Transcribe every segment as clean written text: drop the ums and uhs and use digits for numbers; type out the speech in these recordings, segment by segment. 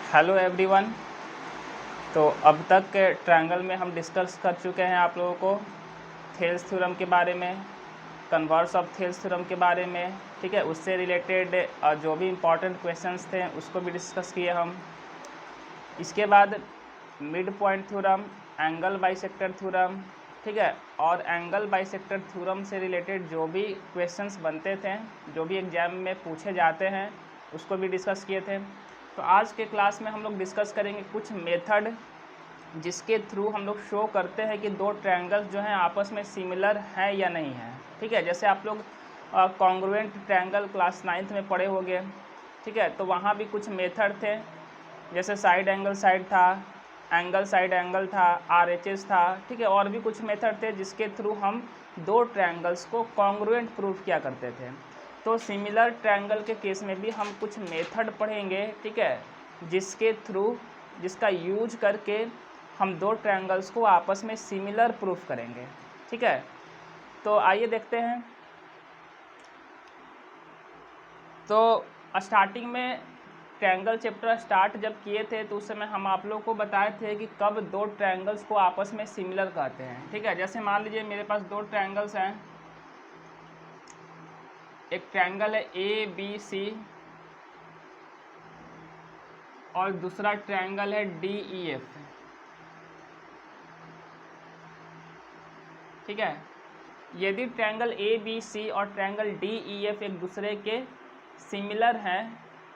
Hello everyone. तो अब तक के ट्रायंगल में हम डिस्कस कर चुके हैं आप लोगों को थेल्स थ्योरम के बारे में, कन्वर्स ऑफ थेल्स थ्योरम के बारे में, ठीक है। उससे रिलेटेड जो भी इम्पॉर्टेंट क्वेश्चंस थे उसको भी डिस्कस किए हम। इसके बाद mid point theorem, angle bisector theorem, ठीक है, और एंगल बाइसेक्टर थ्योरम से रिलेटेड जो भी क्वेश्चंस बनते थे, जो भी एग्जाम में पूछे जाते हैं, उसको भी डिस्कस किए थे। तो आज के क्लास में हम लोग डिस्कस करेंगे कुछ मेथड जिसके थ्रू हम लोग शो करते हैं कि दो ट्रायंगल्स जो हैं आपस में सिमिलर हैं या नहीं हैं, ठीक है। जैसे आप लोग कॉन्ग्रुएंट ट्रायंगल क्लास 9th में पढ़े होंगे, ठीक है। तो वहाँ भी कुछ मेथड थे, जैसे साइड एंगल साइड था, एंगल साइड एंगल था, RHS था, ठीक है। और भी कुछ मेथड थे जिसके थ्रू हम दो ट्रायंगल्स को कॉन्ग्रुएंट प्रूफ किया करते थे। तो सिमिलर ट्रायंगल के केस में भी हम कुछ मेथड पढ़ेंगे, ठीक है, जिसका यूज करके हम दो ट्रायंगल्स को आपस में सिमिलर प्रूफ करेंगे, ठीक है। तो आइए देखते हैं। तो स्टार्टिंग में ट्रायंगल चैप्टर स्टार्ट जब किए थे तो उस समय हम आप लोगों को बताए थे कि कब दो ट्रायंगल्स को आपस में सिमिलर कहते हैं, ठीक है। जैसे मान लीजिए मेरे पास दो ट्रायंगल्स हैं, एक ट्रायंगल है ABC और दूसरा ट्रायंगल है DEF, ठीक है। यदि ट्रायंगल ABC और ट्रायंगल DEF एक दूसरे के सिमिलर हैं,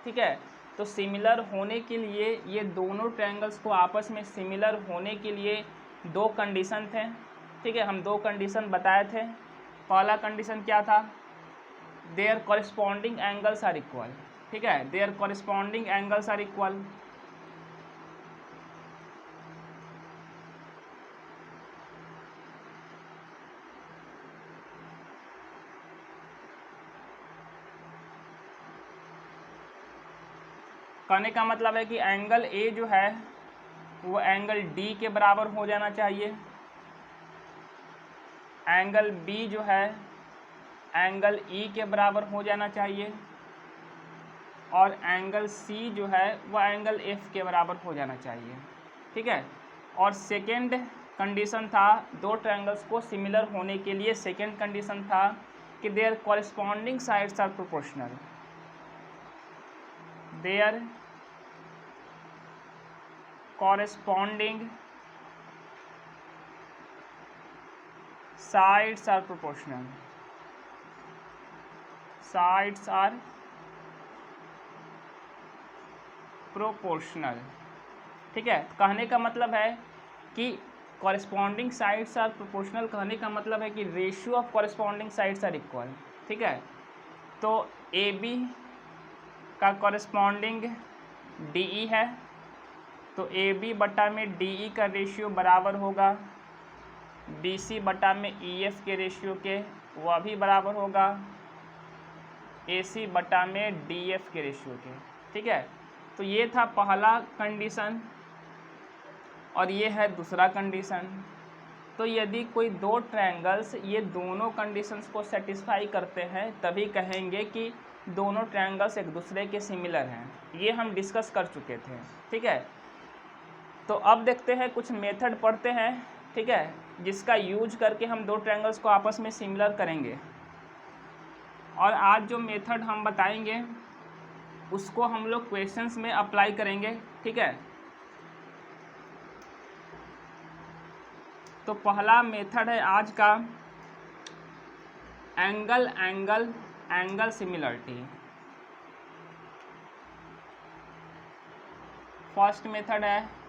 ठीक है, तो सिमिलर होने के लिए ये दोनों ट्रायंगल्स को आपस में सिमिलर होने के लिए दो कंडीशन थे, ठीक है। हम दो कंडीशन बताए थे। पहला कंडीशन क्या था? Their corresponding angles are equal, ठीक है, their corresponding angles are equal. कहने का मतलब है कि एंगल A जो है वो एंगल D के बराबर हो जाना चाहिए, एंगल B जो है एंगल E के बराबर हो जाना चाहिए, और एंगल C जो है वो एंगल F के बराबर हो जाना चाहिए, ठीक है। और सेकेंड कंडीशन था दो ट्रायंगल्स को सिमिलर होने के लिए, सेकेंड कंडीशन था कि their corresponding sides are proportional, their corresponding sides are proportional, sides are proportional, ठीक है। कहने का मतलब है कि कॉरेस्पॉन्डिंग साइड्स आर प्रोपोर्शनल, कहने का मतलब है कि ratio of corresponding sides are equal, ठीक है। तो AB का कॉरेस्पॉन्डिंग DE है, तो AB बटा में DE का रेशियो बराबर होगा BC बटा में EF के रेशियो के, वह भी बराबर होगा AC बटा में DF के रेशियो के, ठीक है। तो ये था पहला कंडीशन और ये है दूसरा कंडीशन। तो यदि कोई दो ट्रायंगल्स ये दोनों कंडीशंस को सेटिस्फाई करते हैं तभी कहेंगे कि दोनों ट्रायंगल्स एक दूसरे के सिमिलर हैं। ये हम डिस्कस कर चुके थे, ठीक है। तो अब देखते हैं कुछ मेथड पढ़ते हैं, ठीक है, जिसका यूज करके हम दो ट्रायंगल्स को आपस में सिमिलर करेंगे। और आज जो मेथड हम बताएंगे उसको हम लोग क्वेश्चंस में अप्लाई करेंगे, ठीक है। तो पहला मेथड है आज का angle angle angle similarity. First method है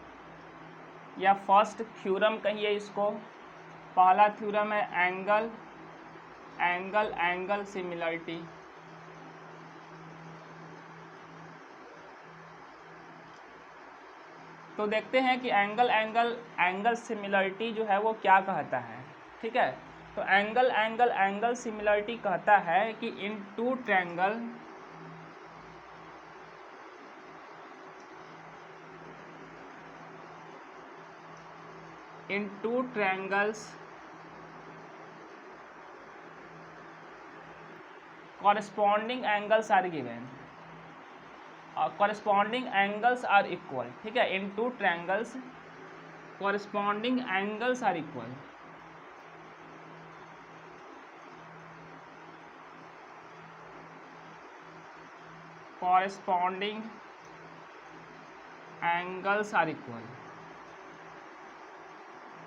या फर्स्ट थ्योरम कहिए इसको। पहला थ्योरम है एंगल एंगल एंगल सिमिलरिटी। तो देखते हैं कि एंगल एंगल एंगल सिमिलरिटी जो है वो क्या कहता है, ठीक है। तो एंगल एंगल एंगल सिमिलरिटी कहता है कि in two triangle in two triangles corresponding angles are given, corresponding angles are equal, ठीक है, in two triangles corresponding angles are equal. Corresponding angles are equal,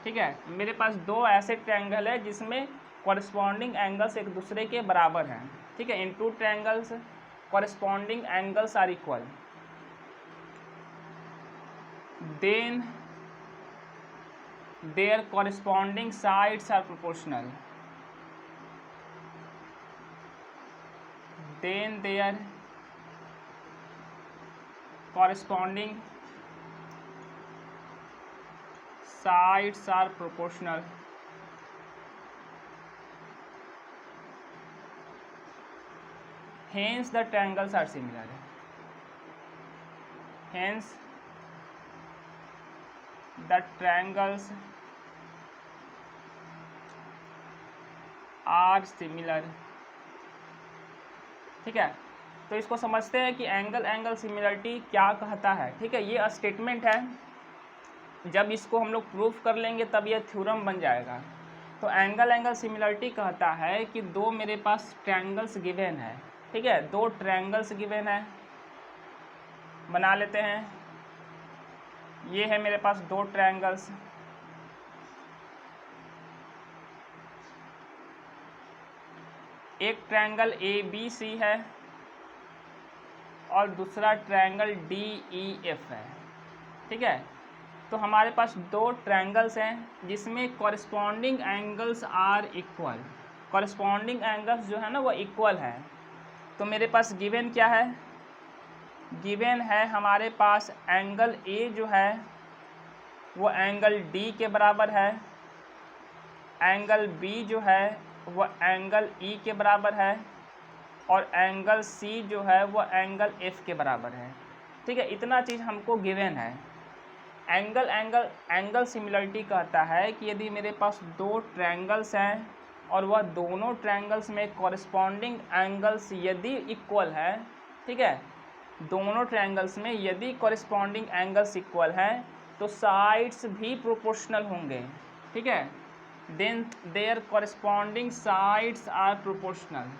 ठीक है। मेरे पास दो ऐसे ट्रायंगल है जिसमें कॉरेस्पॉन्डिंग एंगल्स एक दूसरे के बराबर हैं, ठीक है। In two triangles corresponding angles are equal, then their corresponding sides are proportional, then their corresponding sides are proportional, hence the triangles are similar, hence the triangles are similar, ठीक है। तो इसको समझते हैं कि एंगल एंगल सिमिलरिटी क्या कहता है, ठीक है। ये स्टेटमेंट है, जब इसको हम लोग प्रूफ कर लेंगे तब ये थ्योरम बन जाएगा। तो एंगल एंगल सिमिलरिटी कहता है कि दो मेरे पास ट्रायंगल्स गिवन है, ठीक है, दो ट्रायंगल्स गिवन है, बना लेते हैं। ये है मेरे पास दो ट्रायंगल्स, एक ट्रायंगल ए बी सी है और दूसरा ट्रायंगल डी ई एफ है, ठीक है। तो हमारे पास दो ट्रायंगल्स हैं जिसमें corresponding angles are equal, corresponding angles जो है ना वो इक्वल है। तो मेरे पास गिवन क्या है, गिवन है हमारे पास एंगल ए जो है वो एंगल डी के बराबर है, एंगल बी जो है वो एंगल ई के बराबर है, और एंगल सी जो है वो एंगल एफ के बराबर है, ठीक है। इतना चीज़ हमको गिवन है। एंगल एंगल एंगल सिमिलरिटी कहता है कि यदि मेरे पास दो ट्रायंगल्स हैं और वह दोनों ट्रायंगल्स में कॉरेस्पॉन्डिंग एंगल्स यदि इक्वल है, ठीक है, दोनों ट्रायंगल्स में यदि कॉरेस्पॉन्डिंग एंगल्स इक्वल हैं तो साइड्स भी प्रोपोर्शनल होंगे, ठीक है। Then their corresponding sides are proportional,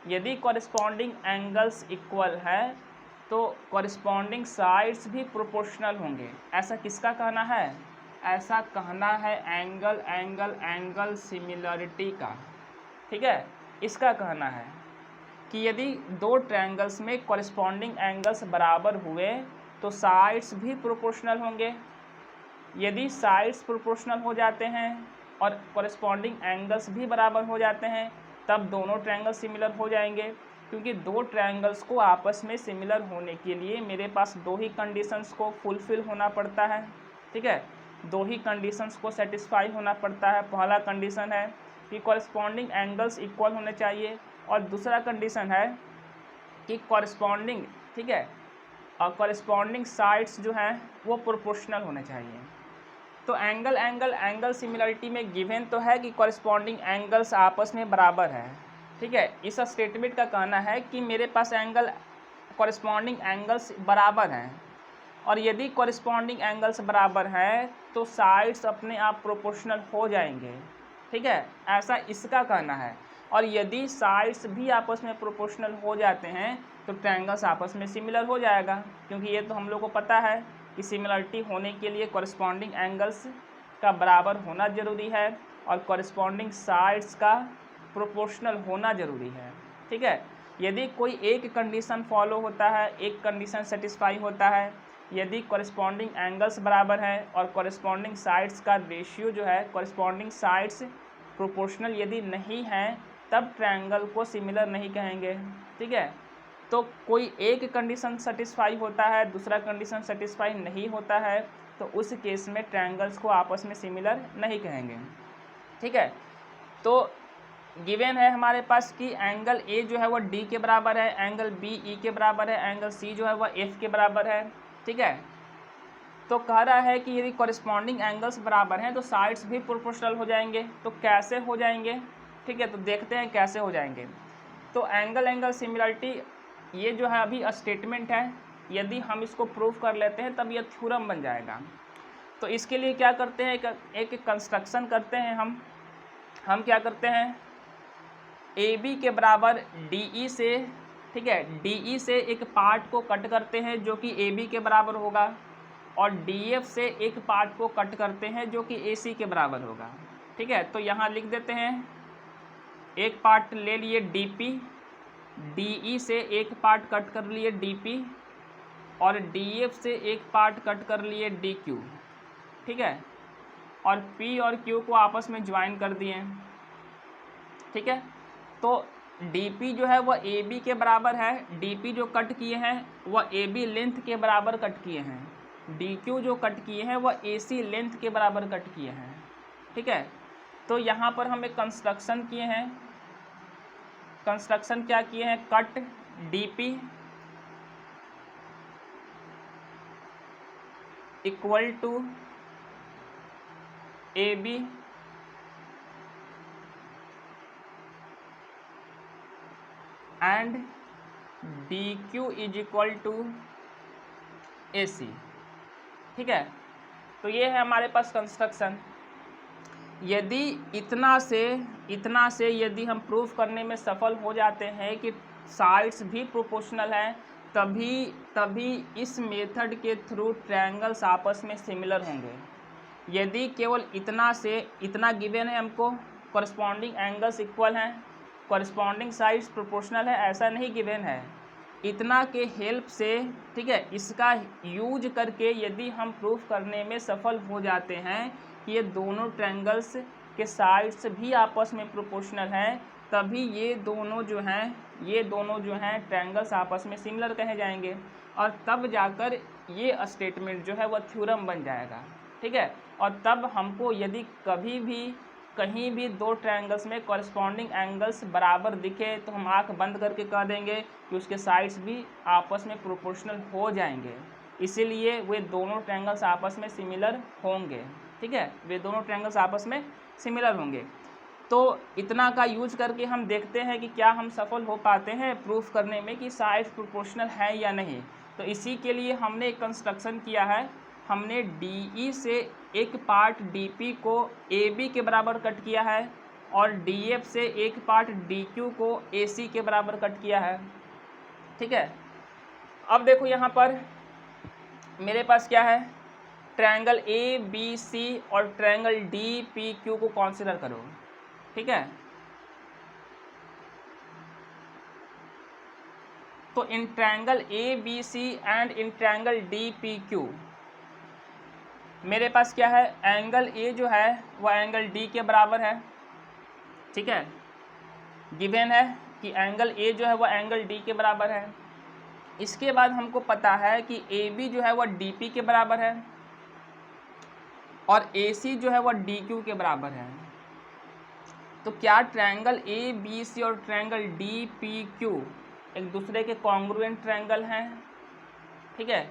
यदि कॉरेस्पॉन्डिंग एंगल्स इक्वल है तो कॉरेस्पॉन्डिंग साइड्स भी प्रोपोर्शनल होंगे। ऐसा किसका कहना है, ऐसा कहना है एंगल एंगल एंगल सिमिलरिटी का, ठीक है। इसका कहना है कि यदि दो ट्रायंगल्स में कॉरेस्पॉन्डिंग एंगल्स बराबर हुए तो साइड्स भी प्रोपोर्शनल होंगे। यदि साइड्स प्रोपोर्शनल हो जाते हैं और कॉरेस्पॉन्डिंग एंगल्स भी बराबर हो जाते हैं तब दोनों ट्रायंगल सिमिलर हो जाएंगे, क्योंकि दो ट्रायंगल्स को आपस में सिमिलर होने के लिए मेरे पास दो ही कंडीशंस को फुलफिल होना पड़ता है, ठीक है, दो ही कंडीशंस को सेटिस्फाई होना पड़ता है। पहला कंडीशन है कि कॉरेस्पॉन्डिंग एंगल्स इक्वल होने चाहिए और दूसरा कंडीशन है कि कॉरेस्पॉन्डिंग, ठीक है, और कॉरेस्पॉन्डिंग साइड्स जो हैं वो प्रोपोर्शनल होने चाहिए। तो एंगल एंगल एंगल सिमिलरिटी में गिवन तो है कि कॉरेस्पॉन्डिंग एंगल्स आपस में बराबर है, ठीक है। इस स्टेटमेंट का कहना है कि मेरे पास एंगल कॉरेस्पॉन्डिंग एंगल्स बराबर हैं और यदि कॉरेस्पॉन्डिंग एंगल्स बराबर हैं तो साइड्स अपने आप प्रोपोर्शनल हो जाएंगे, ठीक है, ऐसा इसका कहना है। और यदि साइड्स भी आपस में प्रोपोर्शनल हो जाते हैं तो ट्रायंगल्स आपस में सिमिलर हो जाएगा, क्योंकि ये तो हम लोग को पता है कि सिमिलरिटी होने के लिए कॉरेस्पॉन्डिंग एंगल्स का बराबर होना ज़रूरी है और कॉरेस्पॉन्डिंग साइड्स का प्रोपोर्शनल होना ज़रूरी है, ठीक है। यदि कोई एक कंडीशन फॉलो होता है, एक कंडीशन सेटिस्फाई होता है, यदि कॉरेस्पॉन्डिंग एंगल्स बराबर हैं और कॉरेस्पॉन्डिंग साइड्स का रेशियो जो है कॉरेस्पॉन्डिंग साइड्स प्रोपोर्शनल यदि नहीं हैं तब ट्रायंगल को सिमिलर नहीं कहेंगे, ठीक है। तो कोई एक कंडीशन सेटिस्फाई होता है, दूसरा कंडीशन सेटिस्फाई नहीं होता है, तो उस केस में ट्रायंगल्स को आपस में सिमिलर नहीं कहेंगे, ठीक है। तो गिवन है हमारे पास कि एंगल ए जो है वो डी के बराबर है, एंगल बी ई के बराबर है, एंगल सी जो है वह एफ के बराबर है, ठीक है। तो कह रहा है कि यदि कॉरेस्पॉन्डिंग एंगल्स बराबर हैं तो साइड्स भी प्रोपोर्शनल हो जाएंगे। तो कैसे हो जाएंगे, ठीक है, तो देखते हैं कैसे हो जाएंगे। तो एंगल एंगल सिमिलरिटी ये जो है अभी स्टेटमेंट है, यदि हम इसको प्रूफ कर लेते हैं तब यह थ्योरम बन जाएगा। तो इसके लिए क्या करते हैं, एक कंस्ट्रक्शन करते हैं हम क्या करते हैं, ए बी के बराबर डी ई से, ठीक है, डी ई से एक पार्ट को कट करते हैं जो कि ए बी के बराबर होगा, और डी एफ से एक पार्ट को कट करते हैं जो कि ए सी के बराबर होगा। ठीक है, तो यहाँ लिख देते हैं, एक पार्ट ले लिए डी पी, डी ई से एक पार्ट कट कर लिए डी पी, और डी एफ से एक पार्ट कट कर लिए डी क्यू। ठीक है, और पी और क्यू को आपस में ज्वाइन कर दिए। ठीक है, तो डी जो है वह ए बी के बराबर है, डी जो कट किए हैं वह ए बी लेंथ के बराबर कट किए हैं, डी क्यू जो कट किए हैं वह ए सी लेंथ के बराबर कट किए हैं। ठीक है, तो यहाँ पर हम एक कंस्ट्रक्शन किए हैं, कंस्ट्रक्शन क्या किए हैं, cut D P equal to A B and D Q is equal to A C. ठीक है, तो ये है हमारे पास कंस्ट्रक्शन। यदि इतना से यदि हम प्रूफ करने में सफल हो जाते हैं कि साइड्स भी प्रोपोर्शनल हैं, तभी इस मेथड के थ्रू ट्रायंगल्स आपस में सिमिलर होंगे। यदि केवल इतना गिवन है हमको, कॉरस्पॉन्डिंग एंगल्स इक्वल हैं, कॉरस्पॉन्डिंग साइड्स प्रोपोर्शनल है, ऐसा नहीं गिवन है, इतना के हेल्प से, ठीक है, इसका यूज करके यदि हम प्रूफ करने में सफल हो जाते हैं कि ये दोनों ट्रायंगल्स के साइड्स भी आपस में प्रोपोर्शनल हैं, तभी ये दोनों जो हैं ट्रायंगल्स आपस में सिमिलर कहे जाएंगे, और तब जाकर ये स्टेटमेंट जो है वह थ्योरम बन जाएगा। ठीक है, और तब हमको यदि कहीं भी दो ट्रायंगल्स में कॉरस्पॉन्डिंग एंगल्स बराबर दिखे तो हम आंख बंद करके कह देंगे कि उसके साइड्स भी आपस में प्रोपोर्शनल हो जाएंगे, इसीलिए वे दोनों ट्रायंगल्स आपस में सिमिलर होंगे। ठीक है, वे दोनों ट्रायंगल्स आपस में सिमिलर होंगे। तो इतना का यूज करके हम देखते हैं कि क्या हम सफल हो पाते हैं प्रूफ करने में कि साइड्स प्रोपोर्शनल है या नहीं। तो इसी के लिए हमने एक कंस्ट्रक्शन किया है, हमने डी ई से एक पार्ट डी पी को ए बी के बराबर कट किया है, और डी एफ से एक पार्ट डी क्यू को ए सी के बराबर कट किया है। ठीक है, अब देखो यहाँ पर मेरे पास क्या है, ट्रायंगल ए बी सी और ट्रायंगल डी पी क्यू को कंसीडर करो। ठीक है, तो in triangle A B C and in triangle D P Q मेरे पास क्या है, एंगल ए जो है वह एंगल डी के बराबर है। ठीक है, गिवन है कि एंगल ए जो है वह एंगल डी के बराबर है। इसके बाद हमको पता है कि ए बी जो है वह डी पी के बराबर है, और ए सी जो है वह डी क्यू के बराबर है। तो क्या ट्रायंगल ए बी सी और ट्रायंगल डी पी क्यू एक दूसरे के कॉन्ग्रुएंट ट्रायंगल हैं? ठीक है,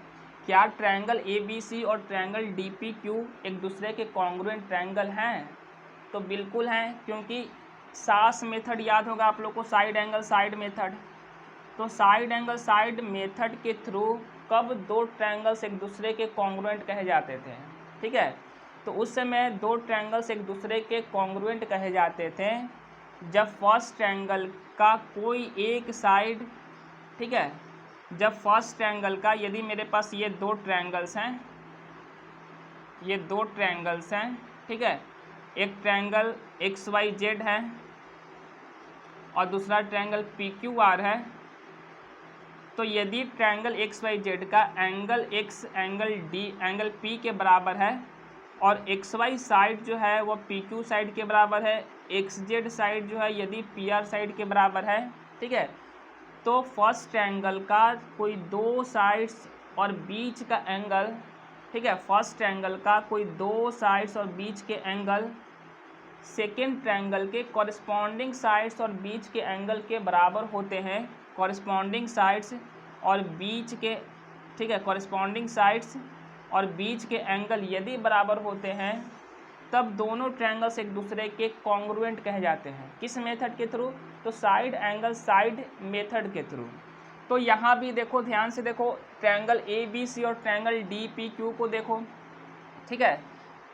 क्या ट्रायंगल ए बी सी और ट्रायंगल डी पी क्यू एक दूसरे के कॉन्ग्रुएंट ट्रायंगल हैं? तो बिल्कुल हैं, क्योंकि सास मेथड याद होगा आप लोग को, साइड एंगल साइड मेथड। तो साइड एंगल साइड मेथड के थ्रू कब दो ट्रायंगल्स एक दूसरे के कॉन्ग्रुएंट कहे जाते थे? ठीक है, तो उस समय दो ट्रायंगल्स एक दूसरे के कॉन्ग्रुएंट कहे जाते थे जब फर्स्ट ट्रायंगल का कोई एक साइड, ठीक है, जब फर्स्ट ट्रायंगल का, यदि मेरे पास ये दो ट्रायंगल्स हैं, ठीक है, एक ट्रायंगल एक्स वाई जेड है और दूसरा ट्रायंगल पी क्यू आर है, तो यदि ट्रायंगल एक्स वाई जेड का angle x angle D angle P के बराबर है और एक्स वाई साइड जो है वह पी क्यू साइड के बराबर है, एक्स जेड साइड जो है यदि पी आर साइड के बराबर है, ठीक है, तो फर्स्ट ट्रायंगल का कोई दो साइड्स और बीच का एंगल, ठीक है, फर्स्ट ट्रायंगल का कोई दो साइड्स और बीच के एंगल सेकेंड ट्रायंगल के कॉरस्पॉन्डिंग साइड्स और बीच के एंगल के बराबर होते हैं। कॉरस्पॉन्डिंग साइड्स और बीच के, ठीक है, कॉरस्पॉन्डिंग साइड्स और बीच के एंगल यदि बराबर होते हैं तब दोनों ट्रायंगल्स एक दूसरे के कॉन्ग्रुएंट कहे जाते हैं। किस मेथड के थ्रू? तो साइड एंगल साइड मेथड के थ्रू। तो यहाँ भी देखो, ध्यान से देखो, ट्रायंगल ए बी सी और ट्रायंगल डी पी क्यू को देखो, ठीक है।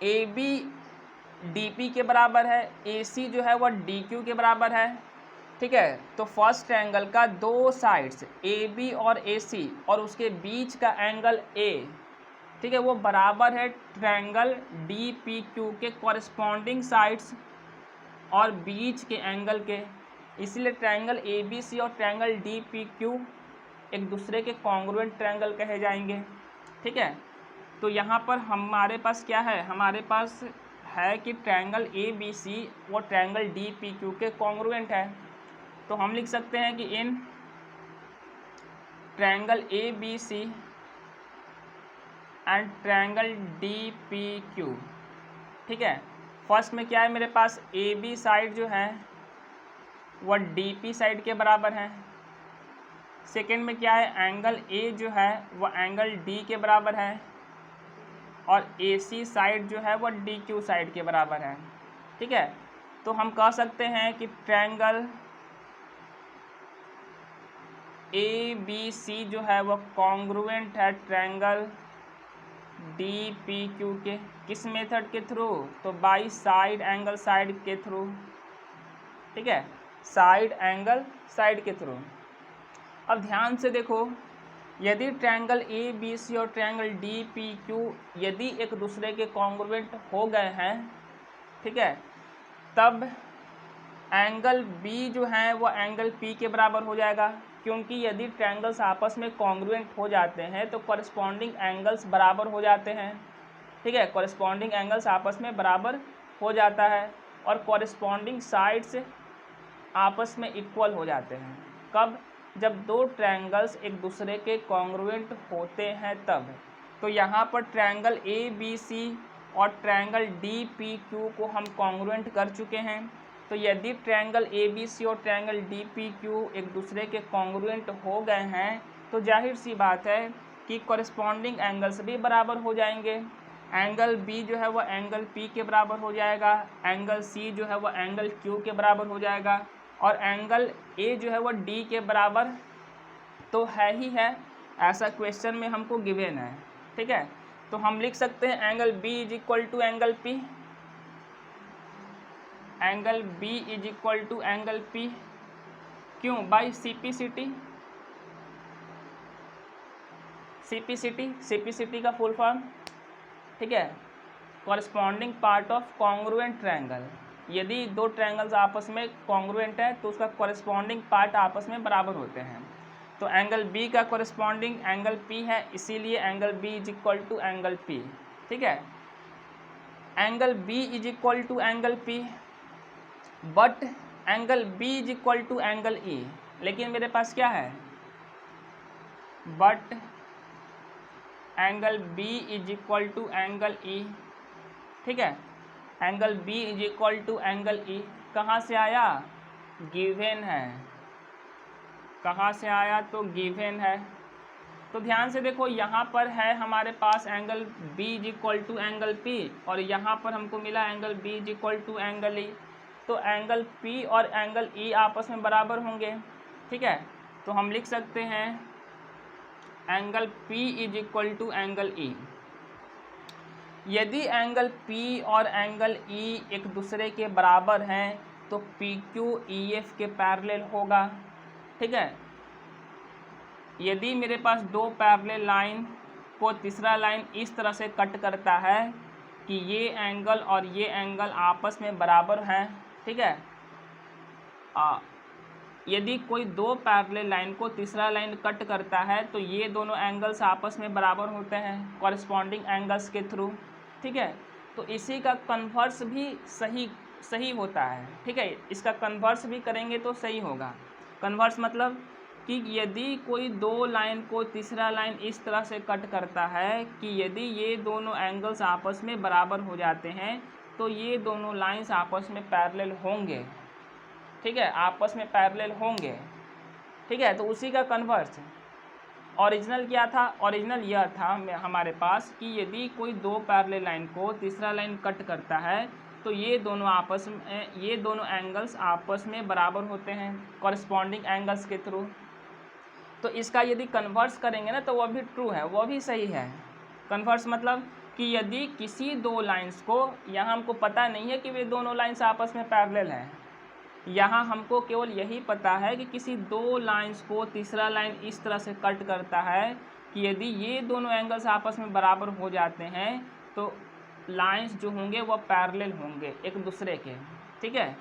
ए बी डी पी के बराबर है, ए सी जो है वह डी क्यू के बराबर है, ठीक है। तो फर्स्ट ट्रायंगल का दो साइड्स ए बी और ए सी और उसके बीच का एंगल ए, ठीक है, वो बराबर है ट्रायंगल डी पी क्यू के कॉरेस्पॉन्डिंग साइड्स और बीच के एंगल के, इसलिए ट्रायंगल ए बी सी और ट्रायंगल डी पी क्यू एक दूसरे के कॉन्ग्रुएंट ट्रायंगल कहे जाएंगे, ठीक है। तो यहाँ पर हमारे पास क्या है, हमारे पास है कि ट्रायंगल ए बी सी वो ट्रायंगल डी पी क्यू के कॉन्ग्रुएंट है। तो हम लिख सकते हैं कि in triangle A B C and triangle D P Q, ठीक है। फर्स्ट में क्या है मेरे पास, ए बी साइड जो है वह डी पी साइड के बराबर है। सेकेंड में क्या है, एंगल ए जो है वह एंगल डी के बराबर है और ए सी साइड जो है वह डी क्यू साइड के बराबर है, ठीक है। तो हम कह सकते हैं कि ट्रायंगल ए बी सी जो है वह कॉन्ग्रुएंट है ट्रायंगल डी पी क्यू के, किस मेथड के थ्रू, तो बाई साइड एंगल साइड के थ्रू, ठीक है, साइड एंगल साइड के थ्रू। अब ध्यान से देखो, यदि ट्रायंगल ए बी सी और ट्रायंगल डी पी क्यू यदि एक दूसरे के कॉन्ग्रुएंट हो गए हैं, ठीक है, तब एंगल बी जो है वो एंगल पी के बराबर हो जाएगा, क्योंकि यदि ट्रायंगल्स आपस में कॉन्ग्रुएंट हो जाते हैं तो कॉरेस्पॉन्डिंग एंगल्स बराबर हो जाते हैं, ठीक है, कॉरेस्पॉन्डिंग एंगल्स आपस में बराबर हो जाता है और कॉरेस्पॉन्डिंग साइड्स आपस में इक्वल हो जाते हैं। कब, जब दो ट्रायंगल्स एक दूसरे के कॉन्ग्रुएंट होते हैं तब। तो यहाँ पर ट्रायंगल ए बी सी और ट्रायंगल डी पी क्यू को हम कॉन्ग्रुएंट कर चुके हैं। तो यदि ट्रायंगल ए बी सी और ट्रायंगल डी पी क्यू एक दूसरे के कॉन्ग्रुएंट हो गए हैं तो जाहिर सी बात है कि कॉरेस्पॉन्डिंग एंगल्स भी बराबर हो जाएंगे। एंगल बी जो है वह एंगल पी के बराबर हो जाएगा, एंगल सी जो है वह एंगल क्यू के बराबर हो जाएगा और एंगल ए जो है वह डी के बराबर तो है ही है, ऐसा क्वेश्चन में हमको गिवन है, ठीक है। तो हम लिख सकते हैं angle B is equal to angle P, angle B is equal to angle P, क्यों, बाई सीपीसीटी, सीपीसीटी का फुल फॉर्म, ठीक है, corresponding part of congruent triangle. यदि दो ट्रायंगल्स आपस में कॉन्ग्रुएंट है तो उसका कॉरेस्पॉन्डिंग पार्ट आपस में बराबर होते हैं। तो एंगल बी का कॉरेस्पॉन्डिंग एंगल पी है, इसीलिए angle B is equal to angle P, ठीक है। Angle B is equal to angle P but angle B is equal to angle E, लेकिन मेरे पास क्या है, but angle B is equal to angle E, ठीक है। Angle B is equal to angle E कहाँ से आया, गिवन है, कहाँ से आया, तो गिवन है। तो ध्यान से देखो, यहाँ पर है हमारे पास angle B is equal to angle P और यहाँ पर हमको मिला angle B is equal to angle E. तो एंगल पी और एंगल ई आपस में बराबर होंगे, ठीक है। तो हम लिख सकते हैं angle P is equal to angle E. यदि एंगल पी और एंगल ई एक दूसरे के बराबर हैं तो पी क्यू ई एफ के पैरेलल होगा, ठीक है। यदि मेरे पास दो पैरेलल लाइन को तीसरा लाइन इस तरह से कट करता है कि ये एंगल और ये एंगल आपस में बराबर हैं, ठीक है, यदि कोई दो पैरेलल लाइन को तीसरा लाइन कट करता है तो ये दोनों एंगल्स आपस में बराबर होते हैं कॉरेस्पॉन्डिंग एंगल्स के थ्रू, ठीक है। तो इसी का कन्वर्स भी सही होता है, ठीक है, इसका कन्वर्स भी करेंगे तो सही होगा। कन्वर्स मतलब कि यदि कोई दो लाइन को तीसरा लाइन इस तरह से कट करता है कि यदि ये दोनों एंगल्स आपस में बराबर हो जाते हैं तो ये दोनों लाइंस आपस में पैरेलल होंगे, ठीक है, आपस में पैरेलल होंगे, ठीक है। तो उसी का कन्वर्स, ओरिजिनल क्या था, ओरिजिनल यह था हमारे पास कि यदि कोई दो पैरेलल लाइन को तीसरा लाइन कट करता है तो ये दोनों एंगल्स आपस में बराबर होते हैं कॉरेस्पॉन्डिंग एंगल्स के थ्रू। तो इसका यदि कन्वर्स करेंगे ना तो वह भी ट्रू है, वह भी सही है। कन्वर्स मतलब कि यदि किसी दो लाइंस को, यहाँ हमको पता नहीं है कि वे दोनों लाइंस आपस में पैरेलल हैं, यहाँ हमको केवल यही पता है कि किसी दो लाइंस को तीसरा लाइन इस तरह से कट करता है कि यदि ये दोनों एंगल्स आपस में बराबर हो जाते हैं तो लाइंस जो होंगे वह पैरेलल होंगे एक दूसरे के, ठीक है।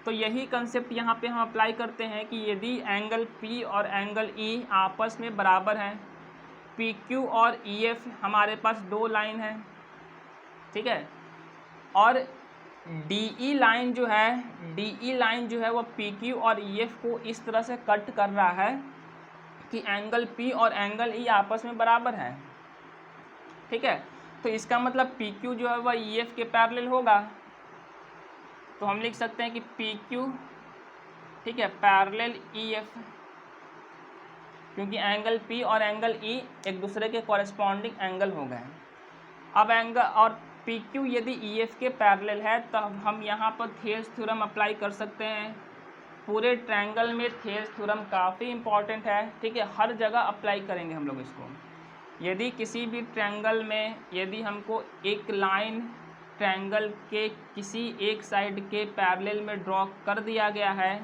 तो यही कंसेप्ट यहाँ पे हम अप्लाई करते हैं कि यदि एंगल P और एंगल E आपस में बराबर हैं, PQ और EF हमारे पास दो लाइन हैं, ठीक है, और DE लाइन जो है वह PQ और EF को इस तरह से कट कर रहा है कि एंगल P और एंगल E आपस में बराबर हैं, ठीक है। तो इसका मतलब PQ जो है वह EF के पैरेलल होगा। तो हम लिख सकते हैं कि PQ, ठीक है, पैरेलल EF, क्योंकि एंगल P और एंगल E एक दूसरे के कॉरेस्पॉन्डिंग एंगल हो गए। अब एंगल और PQ यदि EF के पैरेलल है तो हम यहाँ पर थेल्स थ्योरम अप्लाई कर सकते हैं। पूरे ट्रायंगल में थेल्स थ्योरम काफ़ी इंपॉर्टेंट है, ठीक है, हर जगह अप्लाई करेंगे हम लोग इसको। यदि किसी भी ट्रायंगल में यदि हमको एक लाइन ट्रायंगल के किसी एक साइड के पैरेलल में ड्रॉ कर दिया गया है,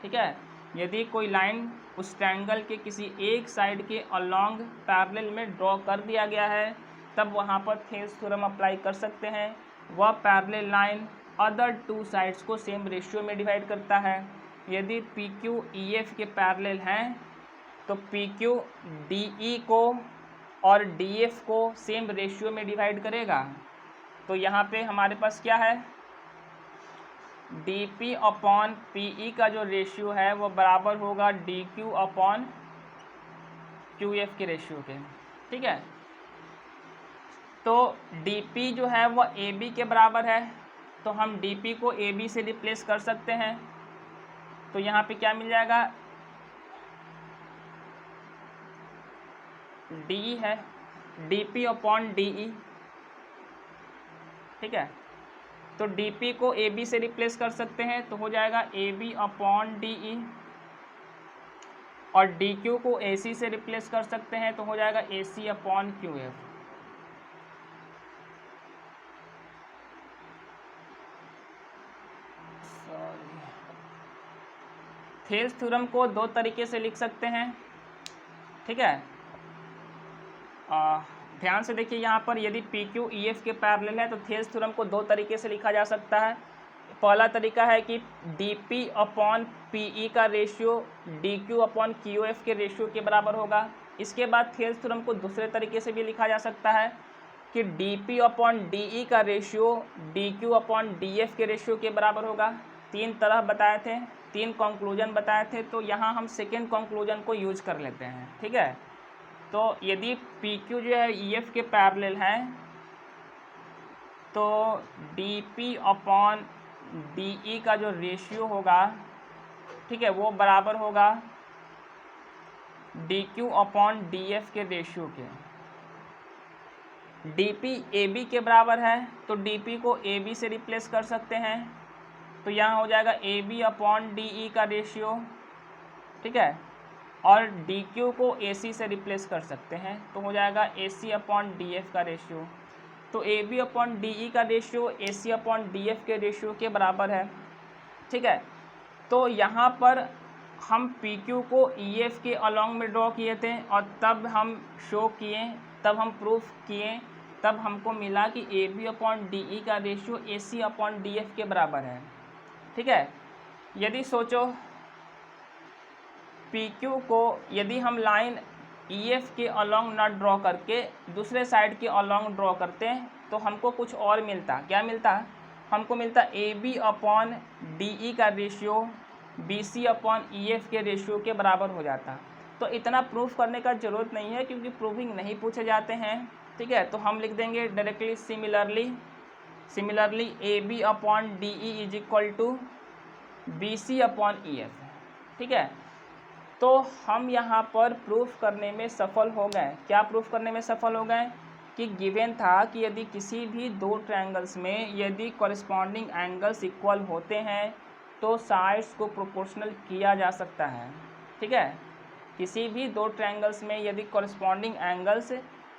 ठीक है, यदि कोई लाइन उस ट्रायंगल के किसी एक साइड के अलोंग पैरेलल में ड्रॉ कर दिया गया है, तब वहाँ पर थेल्स थ्योरम अप्लाई कर सकते हैं। वह parallel line other two sides को सेम रेशियो में डिवाइड करता है। यदि PQ EF के पैरेलल हैं तो PQ DE को और DF को सेम रेशियो में डिवाइड करेगा। तो यहाँ पे हमारे पास क्या है, DP अपॉन PE का जो रेशियो है वो बराबर होगा DQ अपॉन QF के रेशियो के, ठीक है। तो DP जो है वह AB के बराबर है, तो हम DP को AB से रिप्लेस कर सकते हैं। तो यहाँ पे क्या मिल जाएगा, DE है, DP अपॉन DE, ठीक है। तो DP को AB से रिप्लेस कर सकते हैं तो हो जाएगा AB अपॉन DE, और DQ को AC से रिप्लेस कर सकते हैं तो हो जाएगा AC upon QF। Thales theorem को दो तरीके से लिख सकते हैं, ठीक है। ध्यान से देखिए, यहाँ पर यदि PQ EF के पैरेलल है तो थेल्स थ्योरम को दो तरीके से लिखा जा सकता है। पहला तरीका है कि DP अपॉन PE का रेशियो DQ अपॉन QF के रेशियो के बराबर होगा। इसके बाद थेल्स थ्योरम को दूसरे तरीके से भी लिखा जा सकता है कि DP अपॉन DE का रेशियो DQ अपॉन DF के रेशियो के बराबर होगा। तीन तरह बताए थे, तीन कंक्लूजन बताए थे, तो यहाँ हम सेकेंड कंक्लूजन को यूज कर लेते हैं, ठीक है। तो यदि PQ जो है EF के पैरेलल है तो DP अपॉन DE का जो रेशियो होगा, ठीक है, वो बराबर होगा DQ अपॉन DF के रेशियो के। DP AB के बराबर है तो DP को AB से रिप्लेस कर सकते हैं, तो यहाँ हो जाएगा AB अपॉन DE का रेशियो, ठीक है, और DQ को AC से रिप्लेस कर सकते हैं तो हो जाएगा AC अपॉन DF का रेशियो। तो AB अपॉन DE का रेशियो AC अपॉन DF के रेशियो के बराबर है, ठीक है। तो यहाँ पर हम PQ को EF के अलोंग में ड्रॉ किए थे और तब हम शो किए, तब हम प्रूफ किए, तब हमको मिला कि AB अपॉन DE का रेशियो AC अपॉन DF के बराबर है, ठीक है। यदि सोचो PQ को यदि हम लाइन EF के अलोंग ना ड्रॉ करके दूसरे साइड के अलोंग ड्रॉ करते तो हमको कुछ और मिलता। क्या मिलता, हमको मिलता AB अपॉन DE का रेशियो BC अपॉन EF के रेशियो के बराबर हो जाता। तो इतना प्रूफ करने का ज़रूरत नहीं है क्योंकि प्रूविंग नहीं पूछे जाते हैं, ठीक है। तो हम लिख देंगे directly similarly AB upon DE is equal to BC upon EF, ठीक है। तो हम यहाँ पर प्रूफ करने में सफल हो गए। क्या प्रूफ करने में सफल हो गए कि गिवन था कि यदि किसी भी दो ट्रायंगल्स में यदि कॉरेस्पॉन्डिंग एंगल्स इक्वल होते हैं तो साइड्स को प्रोपोर्शनल किया जा सकता है, ठीक है। किसी भी दो ट्रायंगल्स में यदि कॉरस्पॉन्डिंग एंगल्स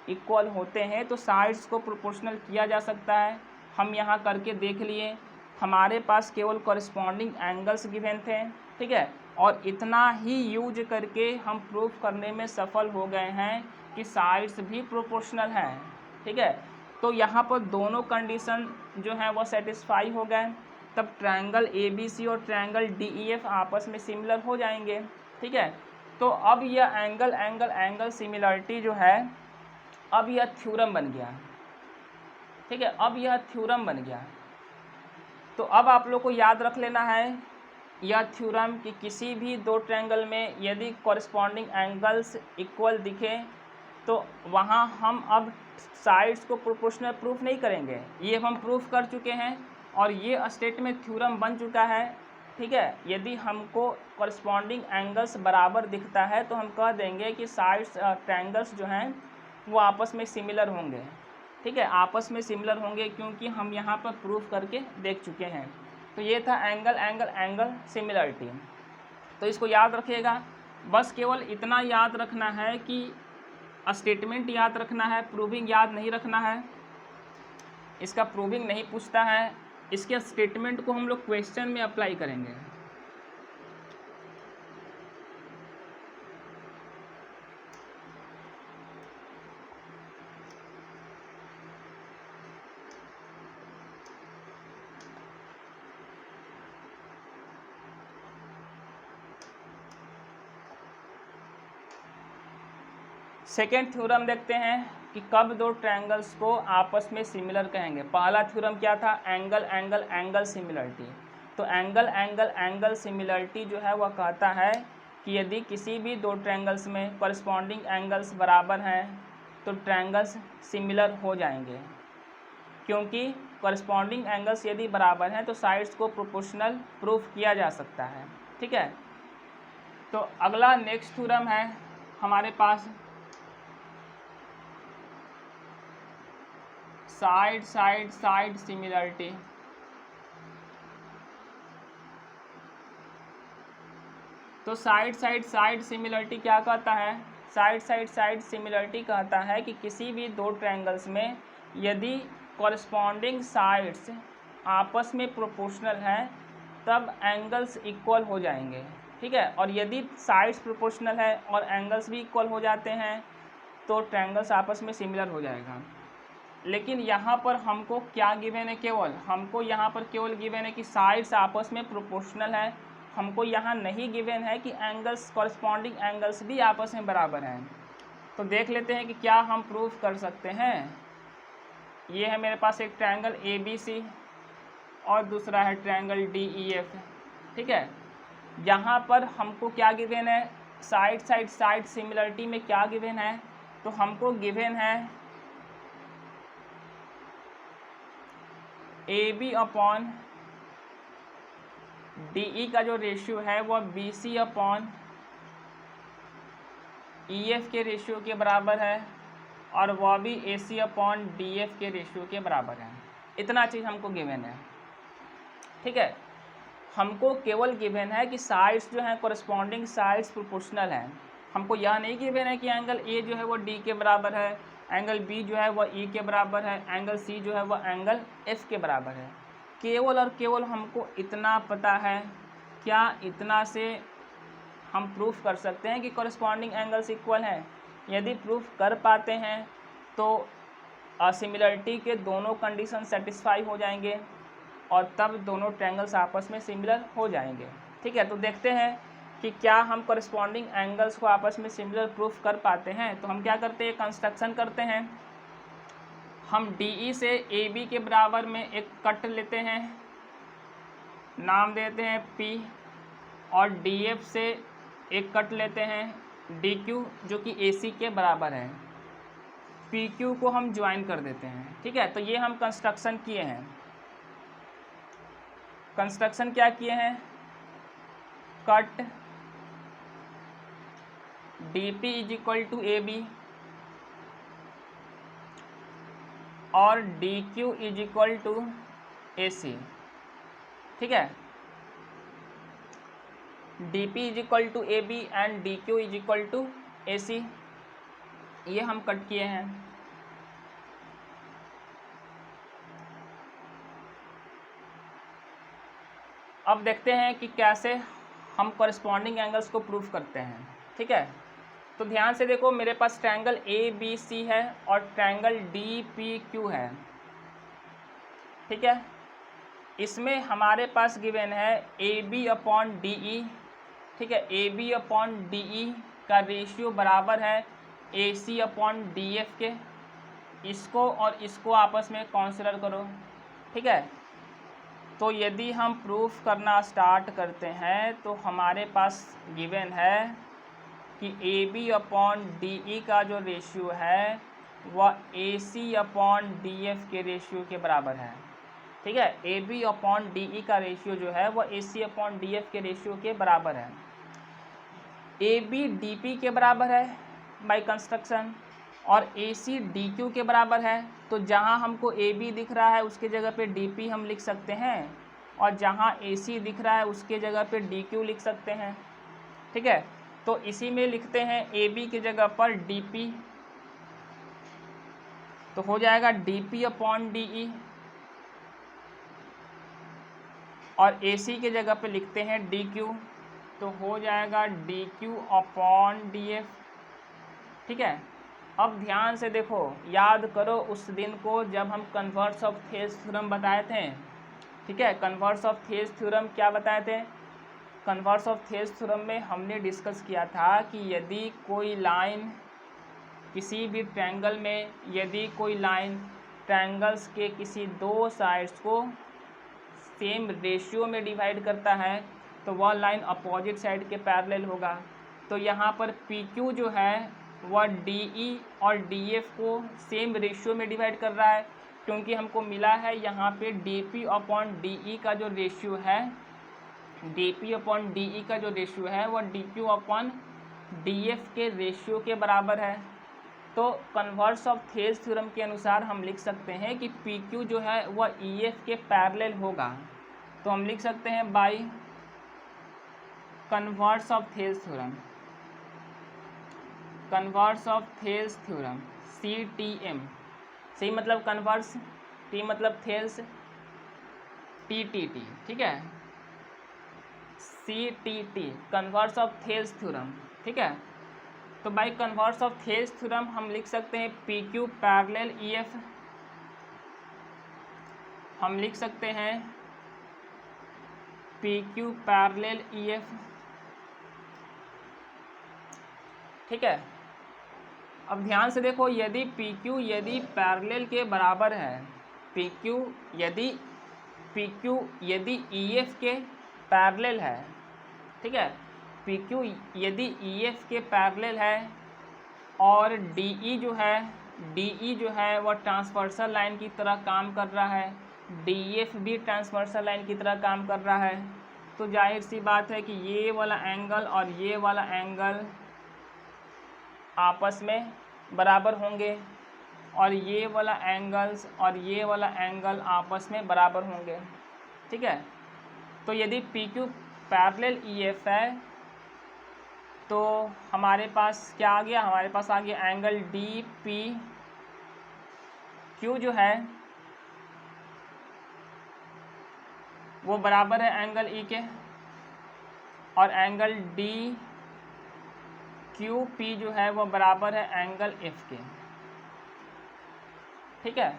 इक्वल होते हैं तो साइड्स को प्रोपोर्शनल किया जा सकता है। हम यहाँ करके देख लिए, हमारे पास केवल कॉरस्पॉन्डिंग एंगल्स गिवन थे, ठीक है, और इतना ही यूज करके हम प्रूफ करने में सफल हो गए हैं कि साइड्स भी प्रोपोर्शनल हैं, ठीक है। तो यहाँ पर दोनों कंडीशन जो हैं वो सेटिस्फाई हो गए, तब ट्रायंगल ABC और ट्रायंगल DEF आपस में सिमिलर हो जाएंगे, ठीक है। तो अब यह एंगल सिमिलरिटी जो है, अब यह थ्योरम बन गया, ठीक है, अब यह थ्योरम बन गया। तो अब आप लोग को याद रख लेना है यह थ्योरम कि किसी भी दो ट्रायंगल में यदि कॉरस्पॉन्डिंग एंगल्स इक्वल दिखे तो वहाँ हम अब साइड्स को प्रोपोर्शनल प्रूफ नहीं करेंगे, ये हम प्रूफ कर चुके हैं और ये स्टेट में थ्योरम बन चुका है, ठीक है। यदि हमको कॉरस्पॉन्डिंग एंगल्स बराबर दिखता है तो हम कह देंगे कि साइड्स ट्रायंगल्स जो हैं वो आपस में सिमिलर होंगे, ठीक है, आपस में सिमिलर होंगे क्योंकि हम यहाँ पर प्रूफ करके देख चुके हैं। तो ये था एंगल सिमिलरिटी। तो इसको याद रखिएगा, बस केवल इतना याद रखना है कि स्टेटमेंट याद रखना है, प्रूविंग याद नहीं रखना है। इसका प्रूविंग नहीं पूछता है, इसके स्टेटमेंट को हम लोग क्वेश्चन में अप्लाई करेंगे। सेकेंड थ्योरम देखते हैं कि कब दो ट्रायंगल्स को आपस में सिमिलर कहेंगे। पहला थ्योरम क्या था, एंगल सिमिलरिटी। तो एंगल सिमिलरिटी जो है वह कहता है कि यदि किसी भी दो ट्रायंगल्स में कॉरस्पॉन्डिंग एंगल्स बराबर हैं तो ट्रायंगल्स सिमिलर हो जाएंगे, क्योंकि कॉरस्पॉन्डिंग एंगल्स यदि बराबर हैं तो साइड्स को प्रोपोर्शनल प्रूफ किया जा सकता है, ठीक है। तो अगला नेक्स्ट थ्योरम है हमारे पास साइड सिमिलरिटी। तो साइड सिमिलरिटी क्या कहता है, साइड सिमिलरिटी कहता है कि किसी भी दो ट्रायंगल्स में यदि कॉरस्पॉन्डिंग साइड्स आपस में प्रोपोर्शनल हैं तब एंगल्स इक्वल हो जाएंगे, ठीक है। और यदि साइड्स प्रोपोर्शनल है और एंगल्स भी इक्वल हो जाते हैं तो ट्रायंगल्स आपस में सिमिलर हो जाएगा। लेकिन यहाँ पर हमको क्या गिवन है, केवल हमको यहाँ पर केवल गिवन है कि साइड्स आपस में प्रोपोर्शनल है, हमको यहाँ नहीं गिवन है कि एंगल्स कॉरस्पॉन्डिंग एंगल्स भी आपस में बराबर हैं। तो देख लेते हैं कि क्या हम प्रूफ कर सकते हैं। ये है मेरे पास एक ट्रायंगल ABC और दूसरा है ट्रायंगल DEF, ठीक है। यहाँ पर हमको क्या गिवन है, साइड सिमिलरिटी में क्या गिवन है, तो हमको गिवन है AB अपॉन DE का जो रेशियो है वह BC अपॉन EF के रेशियो के बराबर है और वह भी AC अपॉन DF के रेशियो के बराबर है। इतना चीज़ हमको गिवन है, ठीक है। हमको केवल गिवन है कि साइड्स जो हैं कॉरस्पॉन्डिंग साइड्स प्रोपोर्शनल हैं। हमको यह नहीं गिवन है कि एंगल A जो है वो D के बराबर है, एंगल B जो है वह E के बराबर है, एंगल C जो है वह एंगल F के बराबर है। केवल और केवल हमको इतना पता है, क्या इतना से हम प्रूफ कर सकते हैं कि कॉरस्पॉन्डिंग एंगल्स इक्वल हैं। यदि प्रूफ कर पाते हैं तो सिमिलरिटी के दोनों कंडीशन सेटिस्फाई हो जाएंगे और तब दोनों ट्रायंगल्स आपस में सिमिलर हो जाएंगे, ठीक है। तो देखते हैं कि क्या हम कॉरस्पॉन्डिंग एंगल्स को आपस में सिमिलर प्रूफ कर पाते हैं। तो हम क्या करते हैं, कंस्ट्रक्शन करते हैं। हम DE से AB के बराबर में एक कट लेते हैं, नाम देते हैं P, और DF से एक कट लेते हैं DQ जो कि AC के बराबर है। PQ को हम ज्वाइन कर देते हैं, ठीक है। तो ये हम कंस्ट्रक्शन किए हैं। कंस्ट्रक्शन क्या किए हैं, cut DP is equal to AB और DQ is equal to AC, ठीक है। D P is equal to A B and D Q is equal to A C, ये हम कट किए हैं। अब देखते हैं कि कैसे हम कॉरेस्पॉन्डिंग एंगल्स को प्रूफ करते हैं। ठीक है, तो ध्यान से देखो, मेरे पास ट्रायंगल ए बी सी है और ट्रायंगल डी पी क्यू है। ठीक है, इसमें हमारे पास गिवन है A B upon D E. ठीक है, A B upon D E का रेशियो बराबर है A C upon D F के। इसको और इसको आपस में कंसीडर करो। ठीक है, तो यदि हम प्रूफ करना स्टार्ट करते हैं तो हमारे पास गिवन है कि A B upon D E का जो रेशियो है वह A C upon D F के रेशियो के बराबर है। ठीक है, A B upon D E का रेशियो जो है वह A C upon D F के रेशियो के बराबर है। ए बी डी पी के बराबर है बाय कंस्ट्रक्शन और ए सी डी क्यू के बराबर है। तो जहाँ हमको ए बी दिख रहा है उसके जगह पे डी पी हम लिख सकते हैं और जहाँ ए सी दिख रहा है उसके जगह पे डी क्यू लिख सकते हैं। ठीक है, तो इसी में लिखते हैं ए बी की जगह पर डी पी, तो हो जाएगा D P upon D E, और ए सी की जगह पे लिखते हैं डी क्यू, तो हो जाएगा D Q upon D F. ठीक है, अब ध्यान से देखो, याद करो उस दिन को जब हम कन्वर्स ऑफ थेल्स थ्योरम बताए थे। ठीक है, कन्वर्स ऑफ थेल्स थ्योरम क्या बताए थे? कन्वर्स ऑफ थेल्स थ्योरम में हमने डिस्कस किया था कि यदि कोई लाइन किसी भी ट्रायंगल में, यदि कोई लाइन ट्रायंगल्स के किसी दो साइड्स को सेम रेशियो में डिवाइड करता है तो वह लाइन अपोजिट साइड के पैरेलल होगा। तो यहाँ पर पी क्यू जो है वह डी ई और डी एफ को सेम रेशियो में डिवाइड कर रहा है, क्योंकि हमको मिला है यहाँ पे D P upon D E का जो रेशियो है, D P upon D E का जो रेशियो है वह D Q upon D F के रेशियो के बराबर है। तो कन्वर्स ऑफ थेल्स थ्योरम के अनुसार हम लिख सकते हैं कि पी क्यू जो है वह ई एफ के पैरेलल होगा। तो हम लिख सकते हैं by converse of Thales theorem, converse of Thales theorem C T M, C मतलब कन्वर्स, टी मतलब थेल्स, टी टी टी। ठीक है, C T T converse of Thales theorem. ठीक है, तो by converse of Thales theorem हम लिख सकते हैं P Q parallel E F, हम लिख सकते हैं P Q parallel E F. ठीक है, अब ध्यान से देखो, यदि पी क्यू यदि पैरेलल के बराबर है, पी क्यू यदि ई एफ के पैरेलल है, ठीक है, पी क्यू यदि ई एफ के पैरेलल है और डी ई जो है वह ट्रांसवर्सल लाइन की तरह काम कर रहा है, डी एफ भी ट्रांसवर्सल लाइन की तरह काम कर रहा है, तो जाहिर सी बात है कि ये वाला एंगल और ये वाला एंगल आपस में बराबर होंगे और ये वाला एंगल्स और ये वाला एंगल आपस में बराबर होंगे। ठीक है, तो यदि P Q parallel E F है तो हमारे पास क्या आ गया? हमारे पास आ गया एंगल डी पी क्यू जो है वो बराबर है एंगल ई के, और एंगल डी क्यू पी जो है वो बराबर है एंगल एफ के। ठीक है,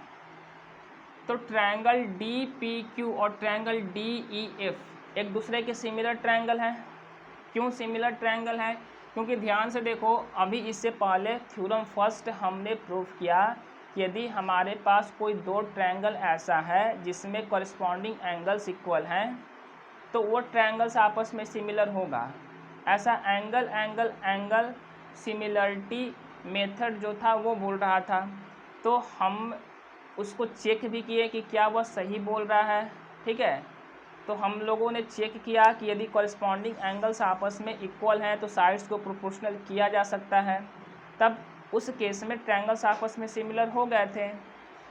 तो ट्रायंगल डी पी क्यू और ट्रायंगल डी ई एफ एक दूसरे के सिमिलर ट्रायंगल हैं। क्यों सिमिलर ट्रायंगल हैं? क्योंकि ध्यान से देखो, अभी इससे पहले थ्योरम फर्स्ट हमने प्रूफ किया कि यदि हमारे पास कोई दो ट्रायंगल ऐसा है जिसमें कॉरस्पॉन्डिंग एंगल्स इक्वल हैं तो वो ट्रायंगल्स आपस में सिमिलर होगा। ऐसा एंगल सिमिलरिटी मेथड जो था वो बोल रहा था, तो हम उसको चेक भी किए कि क्या वह सही बोल रहा है। ठीक है, तो हम लोगों ने चेक किया कि यदि कॉरस्पॉन्डिंग एंगल्स आपस में इक्वल हैं तो साइड्स को प्रोपोर्शनल किया जा सकता है, तब उस केस में ट्रायंगल्स आपस में सिमिलर हो गए थे।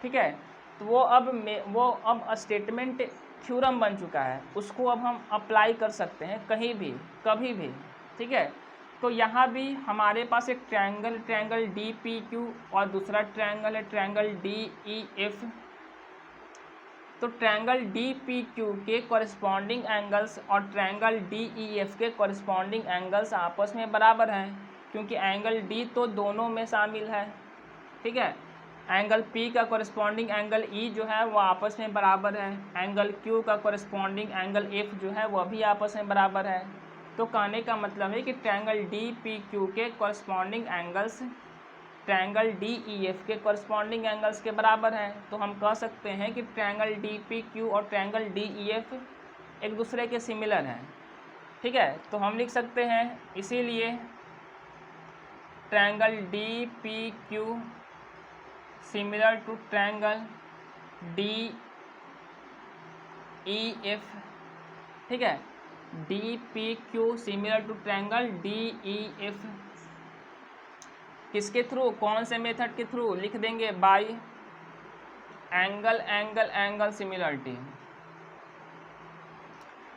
ठीक है, तो वो अब स्टेटमेंट थ्योरम बन चुका है, उसको अब हम अप्लाई कर सकते हैं कहीं भी कभी भी, ठीक है। तो यहाँ भी हमारे पास एक ट्रायंगल डी पी क्यू और दूसरा ट्रायंगल है ट्रायंगल डी ई एफ। तो ट्रायंगल डी पी क्यू के कॉरस्पॉन्डिंग एंगल्स और ट्रायंगल डी ई एफ के कॉरस्पॉन्डिंग एंगल्स आपस में बराबर हैं, क्योंकि एंगल डी तो दोनों में शामिल है, ठीक है। एंगल P का कॉरस्पॉन्डिंग एंगल E जो है वो आपस में बराबर है, एंगल Q का कॉरस्पॉन्डिंग एंगल F जो है वह भी आपस में बराबर है। तो कहने का मतलब है कि ट्रायंगल DPQ के कॉरस्पॉन्डिंग एंगल्स ट्रायंगल DEF के कॉरस्पॉन्डिंग एंगल्स के बराबर हैं। तो हम कह सकते हैं कि ट्रायंगल DPQ और ट्रायंगल DEF एक दूसरे के सिमिलर हैं, ठीक है। तो हम लिख सकते हैं इसीलिए triangle DPQ similar to triangle DEF, ठीक है। DPQ similar to triangle DEF किसके थ्रू, कौन से मेथड के थ्रू लिख देंगे, बाय एंगल सिमिलरिटी,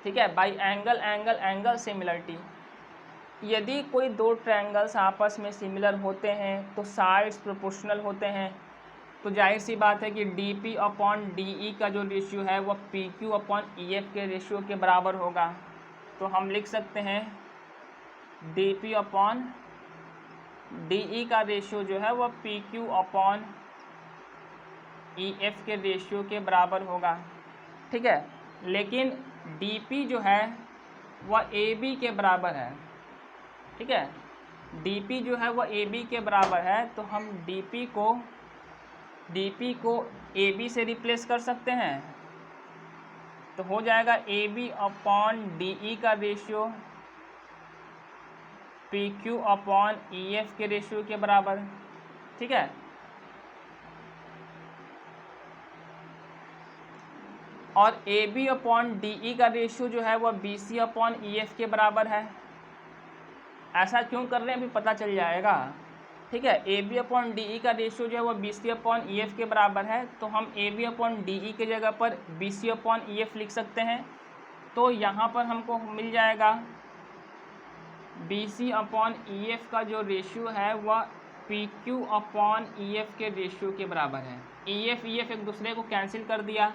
ठीक है, बाय एंगल सिमिलरिटी। यदि कोई दो ट्रायंगल्स आपस में सिमिलर होते हैं तो साइड्स प्रोपोर्शनल होते हैं, तो जाहिर सी बात है कि DP अपॉन DE का जो रेशियो है वह PQ अपॉन EF के रेशियो के बराबर होगा। तो हम लिख सकते हैं DP अपॉन DE का रेशियो जो है वह PQ अपॉन EF के रेशियो के बराबर होगा, ठीक है। लेकिन DP जो है वह AB के बराबर है, ठीक है। DP जो है वह AB के बराबर है, तो हम DP को AB से रिप्लेस कर सकते हैं। तो हो जाएगा AB अपॉन DE का रेशियो PQ अपॉन EF के रेशियो के बराबर, ठीक है। और AB अपॉन DE का रेशियो जो है वह BC अपॉन EF के बराबर है। ऐसा क्यों कर रहे हैं अभी पता चल जाएगा, ठीक है। AB अपॉन DE का रेशियो जो है वह BC अपॉन EF के बराबर है, तो हम AB अपॉन DE के जगह पर BC अपॉन EF लिख सकते हैं। तो यहाँ पर हमको मिल जाएगा BC अपॉन EF का जो रेशियो है वह PQ अपॉन EF के रेशियो के बराबर है। EF एक दूसरे को कैंसिल कर दिया,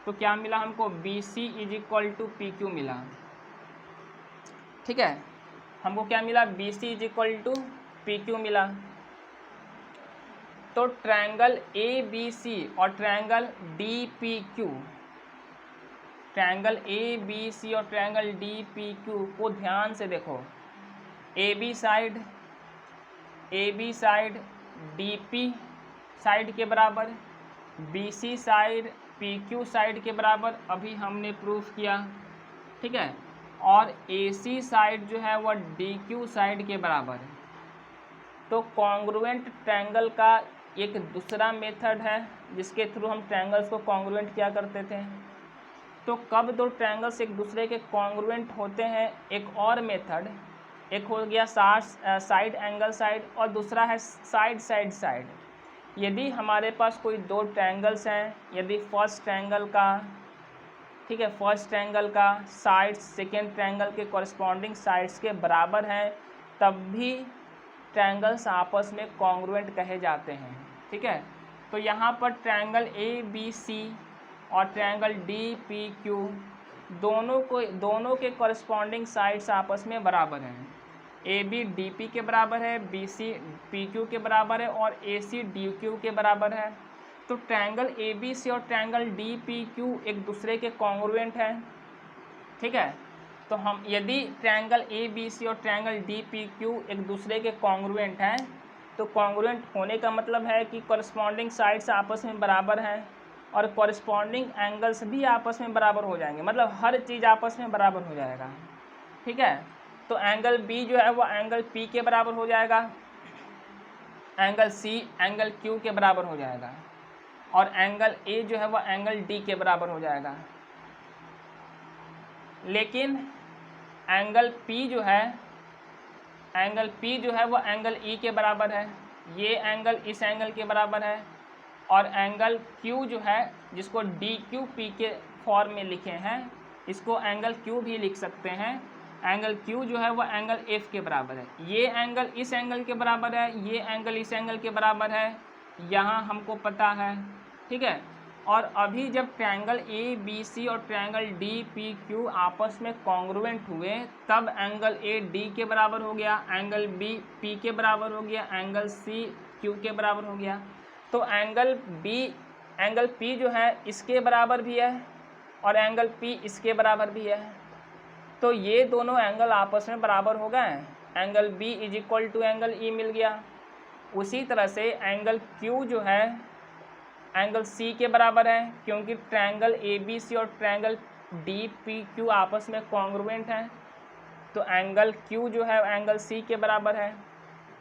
तो क्या मिला हमको, BC is equal to PQ मिला, ठीक है। हमको क्या मिला, BC is equal to PQ मिला। तो ट्रायंगल ABC और ट्रायंगल DPQ, ट्रायंगल ABC और ट्रायंगल DPQ को ध्यान से देखो। AB साइड DP साइड के बराबर, BC साइड PQ साइड के बराबर, अभी हमने प्रूफ किया, ठीक है। और AC साइड जो है वह DQ साइड के बराबर है। तो कॉन्ग्रुएंट ट्रायंगल का एक दूसरा मेथड है जिसके थ्रू हम ट्रायंगल्स को कॉन्ग्रुएंट किया करते थे। तो कब दो ट्रायंगल्स एक दूसरे के कॉन्ग्रुएंट होते हैं, एक और मेथड, एक हो गया साइड एंगल साइड और दूसरा है साइड। यदि हमारे पास कोई दो ट्रायंगल्स हैं, यदि फर्स्ट ट्रायंगल का, ठीक है, फर्स्ट ट्रायंगल का साइड्स सेकेंड ट्रायंगल के कॉरस्पॉन्डिंग साइड्स के बराबर हैं, तब भी ट्रायंगल्स आपस में कॉन्ग्रुएंट कहे जाते हैं, ठीक है। तो यहाँ पर ट्रायंगल ABC और ट्रायंगल DPQ दोनों के कॉरस्पॉन्डिंग साइड्स आपस में बराबर हैं। AB DP के बराबर है, BC PQ के बराबर है और AC DQ के बराबर है। तो ट्रायंगल ABC और ट्रायंगल DPQ एक दूसरे के कॉन्ग्रुएंट हैं, ठीक है। तो हम यदि ट्रायंगल ABC और ट्रायंगल DPQ एक दूसरे के कॉन्ग्रुएंट हैं, तो कॉन्ग्रुएंट होने का मतलब है कि कॉरस्पॉन्डिंग साइड्स आपस में बराबर हैं और कॉरस्पॉन्डिंग एंगल्स भी आपस में बराबर हो जाएंगे, मतलब हर चीज़ आपस में बराबर हो जाएगा, ठीक है। तो एंगल B जो है वो एंगल P के बराबर हो जाएगा, एंगल C एंगल Q के बराबर हो जाएगा और एंगल A जो है वह एंगल D के बराबर हो जाएगा। लेकिन एंगल P जो है वह एंगल E के बराबर है, ये एंगल इस एंगल के बराबर है, और एंगल Q जो है जिसको DQP के फॉर्म में लिखे हैं, इसको एंगल क्यू भी लिख सकते हैं। एंगल क्यू जो है वह एंगल एफ के बराबर है। ये एंगल इस एंगल के बराबर है, ये एंगल इस एंगल के बराबर है, यहाँ हमको पता है, ठीक है। और अभी जब ट्रायंगल ए बी सी और ट्रायंगल डी पी क्यू आपस में कॉन्ग्रुएंट हुए तब एंगल ए डी के बराबर हो गया, एंगल बी पी के बराबर हो गया, एंगल सी क्यू के बराबर हो गया। तो एंगल पी जो है इसके बराबर भी है और एंगल पी इसके बराबर भी है। तो ये दोनों एंगल आपस में बराबर हो गए, angle B is equal to angle E मिल गया। उसी तरह से एंगल क्यू जो है एंगल सी के बराबर है, क्योंकि ट्रायंगल ए बी सी और ट्रायंगल डी पी क्यू आपस में कॉन्ग्रुएंट हैं, तो एंगल क्यू जो है एंगल सी के बराबर है।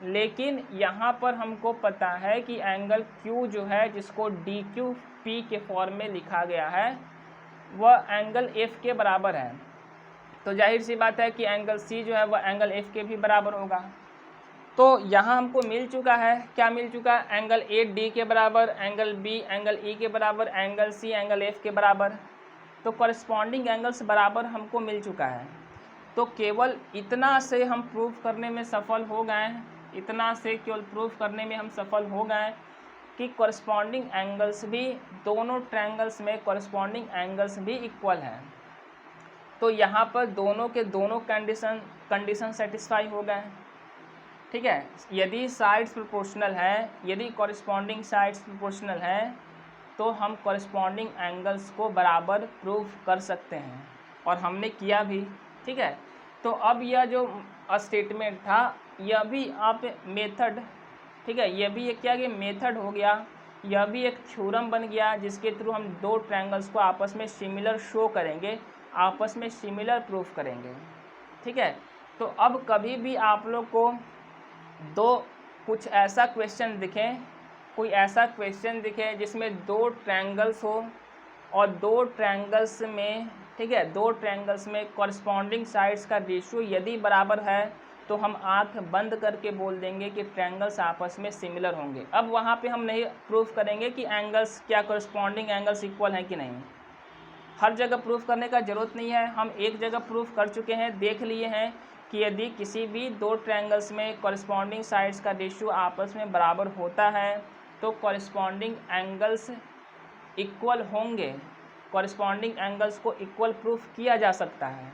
लेकिन यहाँ पर हमको पता है कि एंगल क्यू जो है जिसको डी क्यू पी के फॉर्म में लिखा गया है वह एंगल एफ के बराबर है। तो जाहिर सी बात है कि एंगल सी जो है वह एंगल एफ के भी बराबर होगा। तो यहाँ हमको मिल चुका है, क्या मिल चुका है, एंगल ए डी के बराबर, एंगल बी एंगल ई के बराबर, एंगल सी एंगल एफ के बराबर। तो कॉरस्पॉन्डिंग एंगल्स बराबर हमको मिल चुका है। तो केवल इतना से हम प्रूफ करने में सफल हो गए, इतना से केवल प्रूफ करने में हम सफल हो गए कि कॉरस्पॉन्डिंग एंगल्स भी दोनों ट्रायंगल्स में कॉरस्पॉन्डिंग एंगल्स भी इक्वल हैं। तो यहाँ पर दोनों के दोनों कंडीशन सेटिस्फाई हो गए, ठीक है। यदि साइड्स प्रोपोर्शनल है, यदि कॉरस्पॉन्डिंग साइड्स प्रोपोर्शनल है तो हम कॉरस्पॉन्डिंग एंगल्स को बराबर प्रूफ कर सकते हैं और हमने किया भी, ठीक है। तो अब यह जो स्टेटमेंट था यह भी आप मेथड, ठीक है, यह भी एक क्या कि मेथड हो गया, यह भी एक थ्योरम बन गया जिसके थ्रू हम दो ट्रायंगल्स को आपस में सिमिलर शो करेंगे, आपस में सिमिलर प्रूफ करेंगे, ठीक है। तो अब कभी भी आप लोग को कुछ ऐसा क्वेश्चन दिखे, कोई ऐसा क्वेश्चन दिखे जिसमें दो ट्रायंगल्स हो और दो ट्रायंगल्स में, ठीक है, दो ट्रायंगल्स में कॉरस्पॉन्डिंग साइड्स का रेशियो यदि बराबर है तो हम आंख बंद करके बोल देंगे कि ट्रायंगल्स आपस में सिमिलर होंगे। अब वहाँ पे हम नहीं प्रूफ करेंगे कि एंगल्स क्या कॉरस्पॉन्डिंग एंगल्स इक्वल हैं कि नहीं, हर जगह प्रूफ करने का ज़रूरत नहीं है। हम एक जगह प्रूफ कर चुके हैं, देख लिए हैं कि यदि किसी भी दो ट्रायंगल्स में कॉरस्पॉन्डिंग साइड्स का रेशियो आपस में बराबर होता है तो कॉरस्पॉन्डिंग एंगल्स इक्वल होंगे, कॉरस्पॉन्डिंग एंगल्स को इक्वल प्रूफ किया जा सकता है,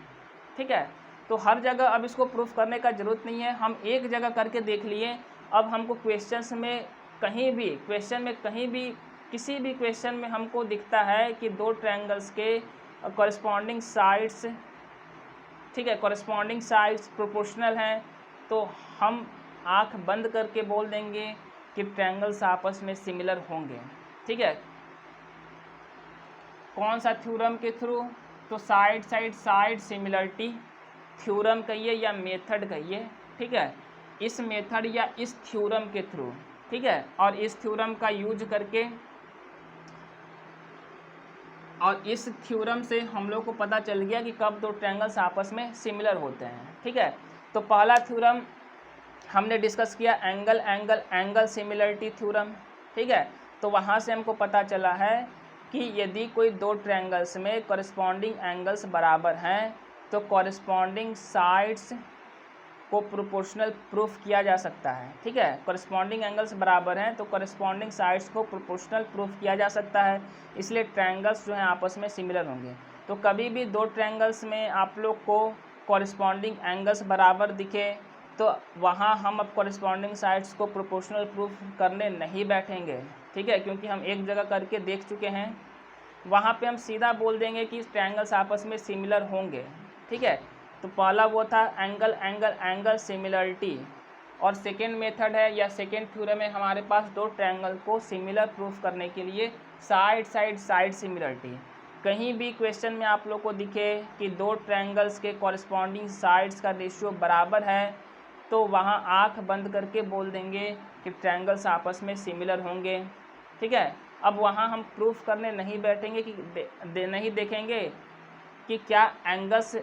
ठीक है। तो हर जगह अब इसको प्रूफ करने का ज़रूरत नहीं है, हम एक जगह करके देख लिए। अब हमको क्वेश्चन में कहीं भी किसी भी क्वेश्चन में हमको दिखता है कि दो ट्रायंगल्स के कॉरस्पॉन्डिंग साइड्स, ठीक है, कॉरस्पॉन्डिंग साइड्स प्रोपोर्शनल हैं, तो हम आंख बंद करके बोल देंगे कि ट्रायंगल्स आपस में सिमिलर होंगे, ठीक है। कौन सा थ्योरम के थ्रू, तो साइड सिमिलरिटी थ्योरम कहिए या मेथड कहिए, ठीक है, इस मेथड या इस थ्योरम के थ्रू, ठीक है। और इस थ्योरम का यूज करके, और इस थ्योरम से हम लोग को पता चल गया कि कब दो ट्रायंगल्स आपस में सिमिलर होते हैं, ठीक है। तो पहला थ्योरम हमने डिस्कस किया एंगल सिमिलरिटी थ्योरम, ठीक है। तो वहाँ से हमको पता चला है कि यदि कोई दो ट्रायंगल्स में कॉरस्पॉन्डिंग एंगल्स बराबर हैं तो कॉरस्पॉन्डिंग साइड्स को प्रोपोर्शनल प्रूफ किया जा सकता है, ठीक है। कॉरस्पॉन्डिंग एंगल्स बराबर हैं तो कॉरस्पॉन्डिंग साइड्स को प्रोपोर्शनल प्रूफ किया जा सकता है, इसलिए ट्रायंगल्स जो हैं आपस में सिमिलर होंगे। तो कभी भी दो ट्रायंगल्स में आप लोग को कॉरस्पॉन्डिंग एंगल्स बराबर दिखे तो वहाँ हम अब कॉरस्पॉन्डिंग साइड्स को प्रोपोर्शनल प्रूफ करने नहीं बैठेंगे, ठीक है, क्योंकि हम एक जगह करके देख चुके हैं। वहाँ पे हम सीधा बोल देंगे कि ट्रायंगल्स आपस में सिमिलर होंगे, ठीक है। तो पहला वो था एंगल सिमिलरिटी, और सेकेंड मेथड है या सेकेंड थ्योरम है हमारे पास दो ट्रायंगल को सिमिलर प्रूफ करने के लिए साइड सिमिलरिटी। कहीं भी क्वेश्चन में आप लोग को दिखे कि दो ट्रायंगल्स के कॉरस्पॉन्डिंग साइड्स का रेशियो बराबर है तो वहाँ आंख बंद करके बोल देंगे कि ट्रायंगल्स आपस में सिमिलर होंगे, ठीक है। अब वहाँ हम प्रूफ करने नहीं बैठेंगे कि नहीं देखेंगे कि क्या एंगल्स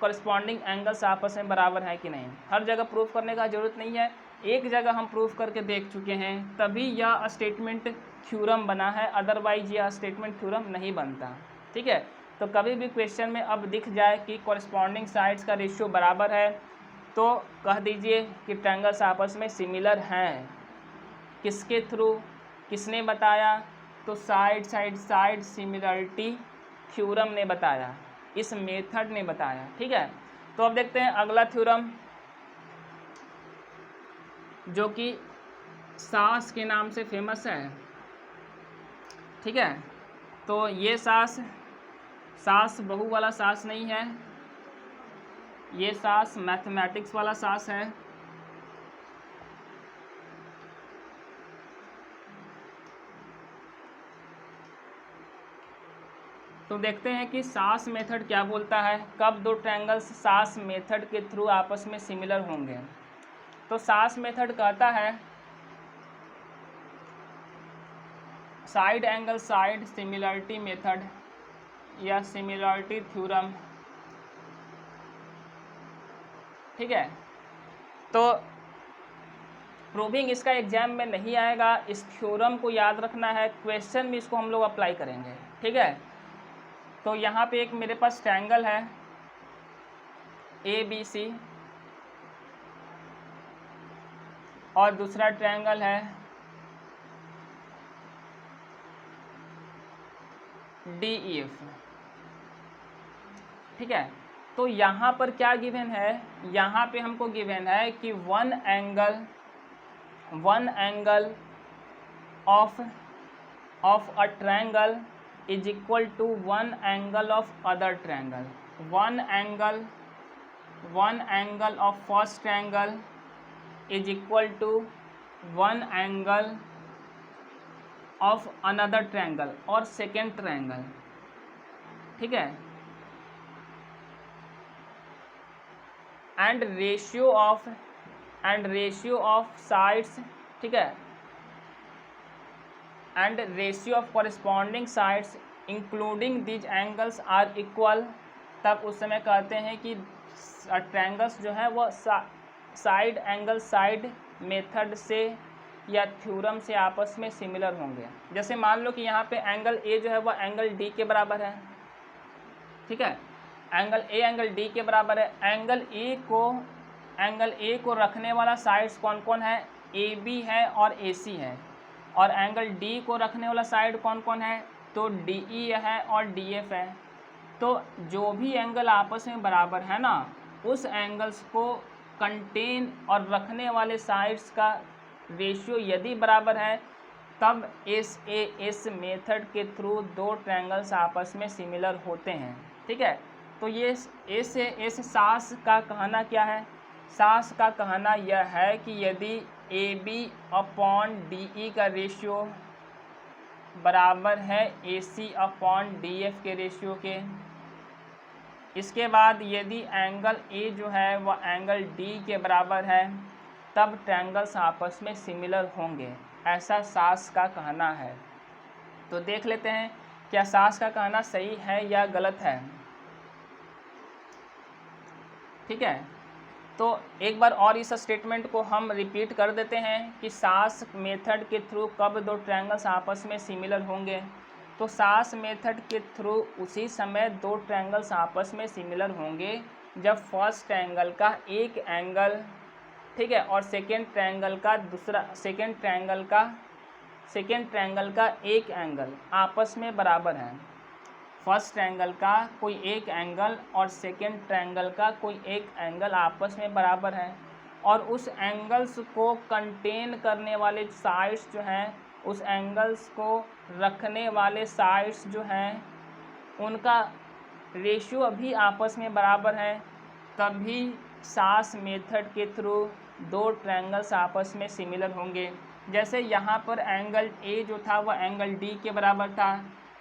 कॉरस्पॉन्डिंग एंगल्स आपस में बराबर है कि नहीं, हर जगह प्रूफ करने का ज़रूरत नहीं है। एक जगह हम प्रूफ करके देख चुके हैं तभी यह स्टेटमेंट थ्योरम बना है, अदरवाइज यह स्टेटमेंट थ्योरम नहीं बनता, ठीक है। तो कभी भी क्वेश्चन में अब दिख जाए कि कॉरस्पॉन्डिंग साइड्स का रेशियो बराबर है तो कह दीजिए कि ट्रायंगल्स आपस में सिमिलर हैं। किसके थ्रू, किसने बताया? तो साइड सिमिलरिटी थ्योरम ने बताया, इस मेथड ने बताया। ठीक है, तो अब देखते हैं अगला थ्योरम जो कि सास के नाम से फेमस है। ठीक है, तो ये सास बहु वाला सास नहीं है, ये सास मैथमेटिक्स वाला सास है। तो देखते हैं कि सास मेथड क्या बोलता है, कब दो ट्रायंगल्स सास मेथड के थ्रू आपस में सिमिलर होंगे। तो सास मेथड कहता है side angle side similarity method या सिमिलरिटी थ्योरम। ठीक है, तो प्रूविंग इसका एग्जाम में नहीं आएगा, इस थ्योरम को याद रखना है, क्वेश्चन में इसको हम लोग अप्लाई करेंगे। ठीक है, तो यहाँ पे एक मेरे पास ट्रायंगल है ABC और दूसरा ट्रायंगल है DEF। ठीक है, तो यहाँ पर क्या गिवन है, यहाँ पे हमको गिवन है कि one angle of a triangle is equal to one angle of other triangle. One angle of first triangle is equal to one angle of another triangle और सेकेंड ट्रायंगल। ठीक है, एंड रेशियो ऑफ साइड्स। ठीक है, and ratio of corresponding sides including these angles are equal. तब उस समय कहते हैं कि ट्रायंगल्स जो है वो साइड एंगल साइड मेथड से या थ्योरम से आपस में सिमिलर होंगे। जैसे मान लो कि यहाँ पे एंगल ए जो है वो एंगल डी के बराबर है। ठीक है, एंगल ए एंगल डी के बराबर है। एंगल ए को रखने वाला साइड्स कौन कौन है, ए बी है और ए सी है। और एंगल डी को रखने वाला साइड कौन कौन है, तो डी ई है और डी एफ है। तो जो भी एंगल आपस में बराबर है ना, उस एंगल्स को कंटेन और रखने वाले साइड्स का रेशियो यदि बराबर है तब इस मेथड के थ्रू दो ट्रायंगल्स आपस में सिमिलर होते हैं। ठीक है, तो ये इस सास का कहना क्या है, सास का कहना यह है कि यदि A B upon D E का रेशियो बराबर है A C upon D F के रेशियो के, इसके बाद यदि एंगल ए जो है वह एंगल डी के बराबर है तब ट्रायंगल्स आपस में सिमिलर होंगे, ऐसा सास का कहना है। तो देख लेते हैं क्या सास का कहना सही है या गलत है। ठीक है, तो एक बार और इस स्टेटमेंट को हम रिपीट कर देते हैं कि सास मेथड के थ्रू कब दो ट्रायंगल्स आपस में सिमिलर होंगे। तो सास मेथड के थ्रू उसी समय दो ट्रायंगल्स आपस में सिमिलर होंगे जब फर्स्ट एंगल का एक एंगल, ठीक है, और सेकेंड ट्रायंगल का एक एंगल आपस में बराबर है। फर्स्ट ट्रायंगल का कोई एक एंगल और सेकेंड ट्रायंगल का कोई एक एंगल आपस में बराबर है और उस एंगल्स को कंटेन करने वाले साइड्स जो हैं, उस एंगल्स को रखने वाले साइड्स जो हैं, उनका रेशियो भी आपस में बराबर है, तभी सास मेथड के थ्रू दो ट्रायंगल्स आपस में सिमिलर होंगे। जैसे यहाँ पर एंगल ए जो था वह एंगल डी के बराबर था,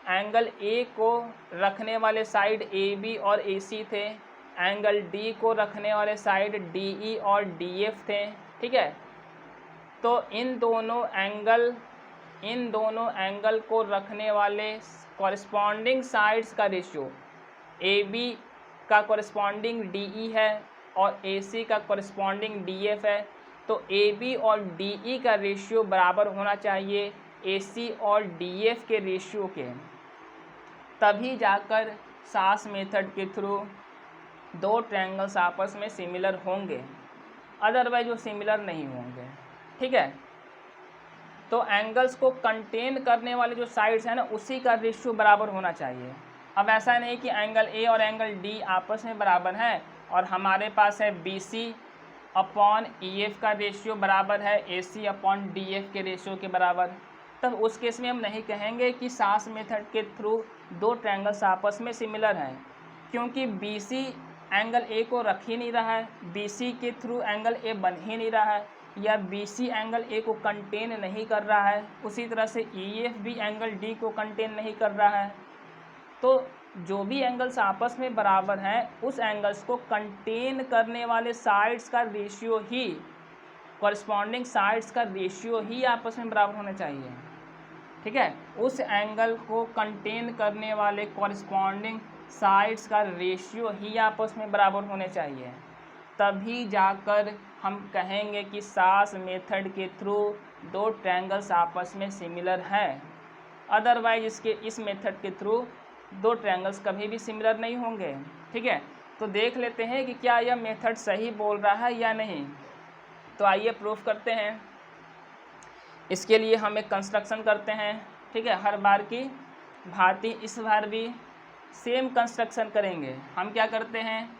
एंगल ए को रखने वाले साइड ए बी और ए सी थे, एंगल डी को रखने वाले साइड डी ई और डी एफ थे। ठीक है, तो इन दोनों एंगल को रखने वाले कॉरस्पॉन्डिंग साइड्स का रेशियो ए बी का कॉरस्पॉन्डिंग डी ई है और ए सी का कॉरस्पॉन्डिंग डी एफ है। तो ए बी और डी ई का रेशियो बराबर होना चाहिए ए सी और डी एफ के रेशियो के, तभी जाकर सास मेथड के थ्रू दो ट्रायंगल्स आपस में सिमिलर होंगे, अदरवाइज वो सिमिलर नहीं होंगे। ठीक है, तो एंगल्स को कंटेन करने वाले जो साइड्स हैं ना, उसी का रेशियो बराबर होना चाहिए। अब ऐसा नहीं कि एंगल ए और एंगल डी आपस में बराबर हैं और हमारे पास है B C upon E F का रेशियो बराबर है A C upon D F के रेशियो के बराबर, तब उस केस में हम नहीं कहेंगे कि सास मेथड के थ्रू दो ट्रायंगल्स आपस में सिमिलर हैं, क्योंकि बी सी एंगल ए को रख ही नहीं रहा है, बी सी के थ्रू एंगल ए बन ही नहीं रहा है, या बी सी एंगल ए को कंटेन नहीं कर रहा है, उसी तरह से ई एफ भी एंगल डी को कंटेन नहीं कर रहा है। तो जो भी एंगल्स आपस में बराबर हैं, उस एंगल्स को कंटेन करने वाले साइड्स का रेशियो ही, कॉरस्पॉन्डिंग साइड्स का रेशियो ही आपस में बराबर होना चाहिए। ठीक है, उस एंगल को कंटेन करने वाले कॉरस्पॉन्डिंग साइड्स का रेशियो ही आपस में बराबर होने चाहिए, तभी जाकर हम कहेंगे कि सास मेथड के थ्रू दो ट्रायंगल्स आपस में सिमिलर हैं। अदरवाइज इस मेथड के थ्रू दो ट्रायंगल्स कभी भी सिमिलर नहीं होंगे। ठीक है, तो देख लेते हैं कि क्या यह मेथड सही बोल रहा है या नहीं। तो आइए प्रूफ करते हैं। इसके लिए हम एक कंस्ट्रक्शन करते हैं। ठीक है, हर बार की भांति इस बार भी सेम कंस्ट्रक्शन करेंगे। हम क्या करते हैं,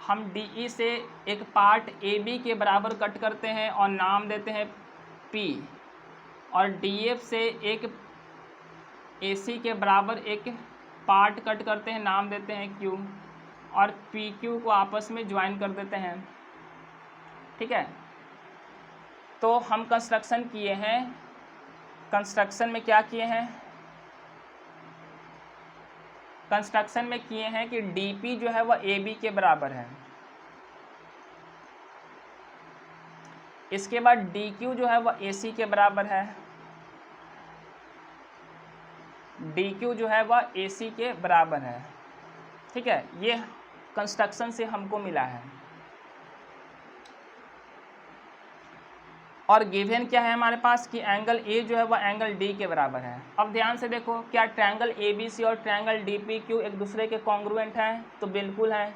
हम डी से एक पार्ट ए बी के बराबर कट करते हैं और नाम देते हैं पी, और डी एफ से एक ए सी के बराबर एक पार्ट कट करते हैं, नाम देते हैं क्यू, और पी क्यू को आपस में ज्वाइन कर देते हैं। ठीक है, तो हम कंस्ट्रक्शन किए हैं। कंस्ट्रक्शन में क्या किए हैं, कंस्ट्रक्शन में किए हैं कि डी पी जो है वह ए बी के बराबर है। इसके बाद डी क्यू जो है वह ए सी के बराबर है, डी क्यू जो है वह ए सी के बराबर है। ठीक है, ये कंस्ट्रक्शन से हमको मिला है। और गिवन क्या है हमारे पास कि एंगल ए जो है वह एंगल डी के बराबर है। अब ध्यान से देखो, क्या ट्रायंगल ए बी सी और ट्रायंगल डी पी क्यू एक दूसरे के कॉन्ग्रुएंट हैं? तो बिल्कुल है।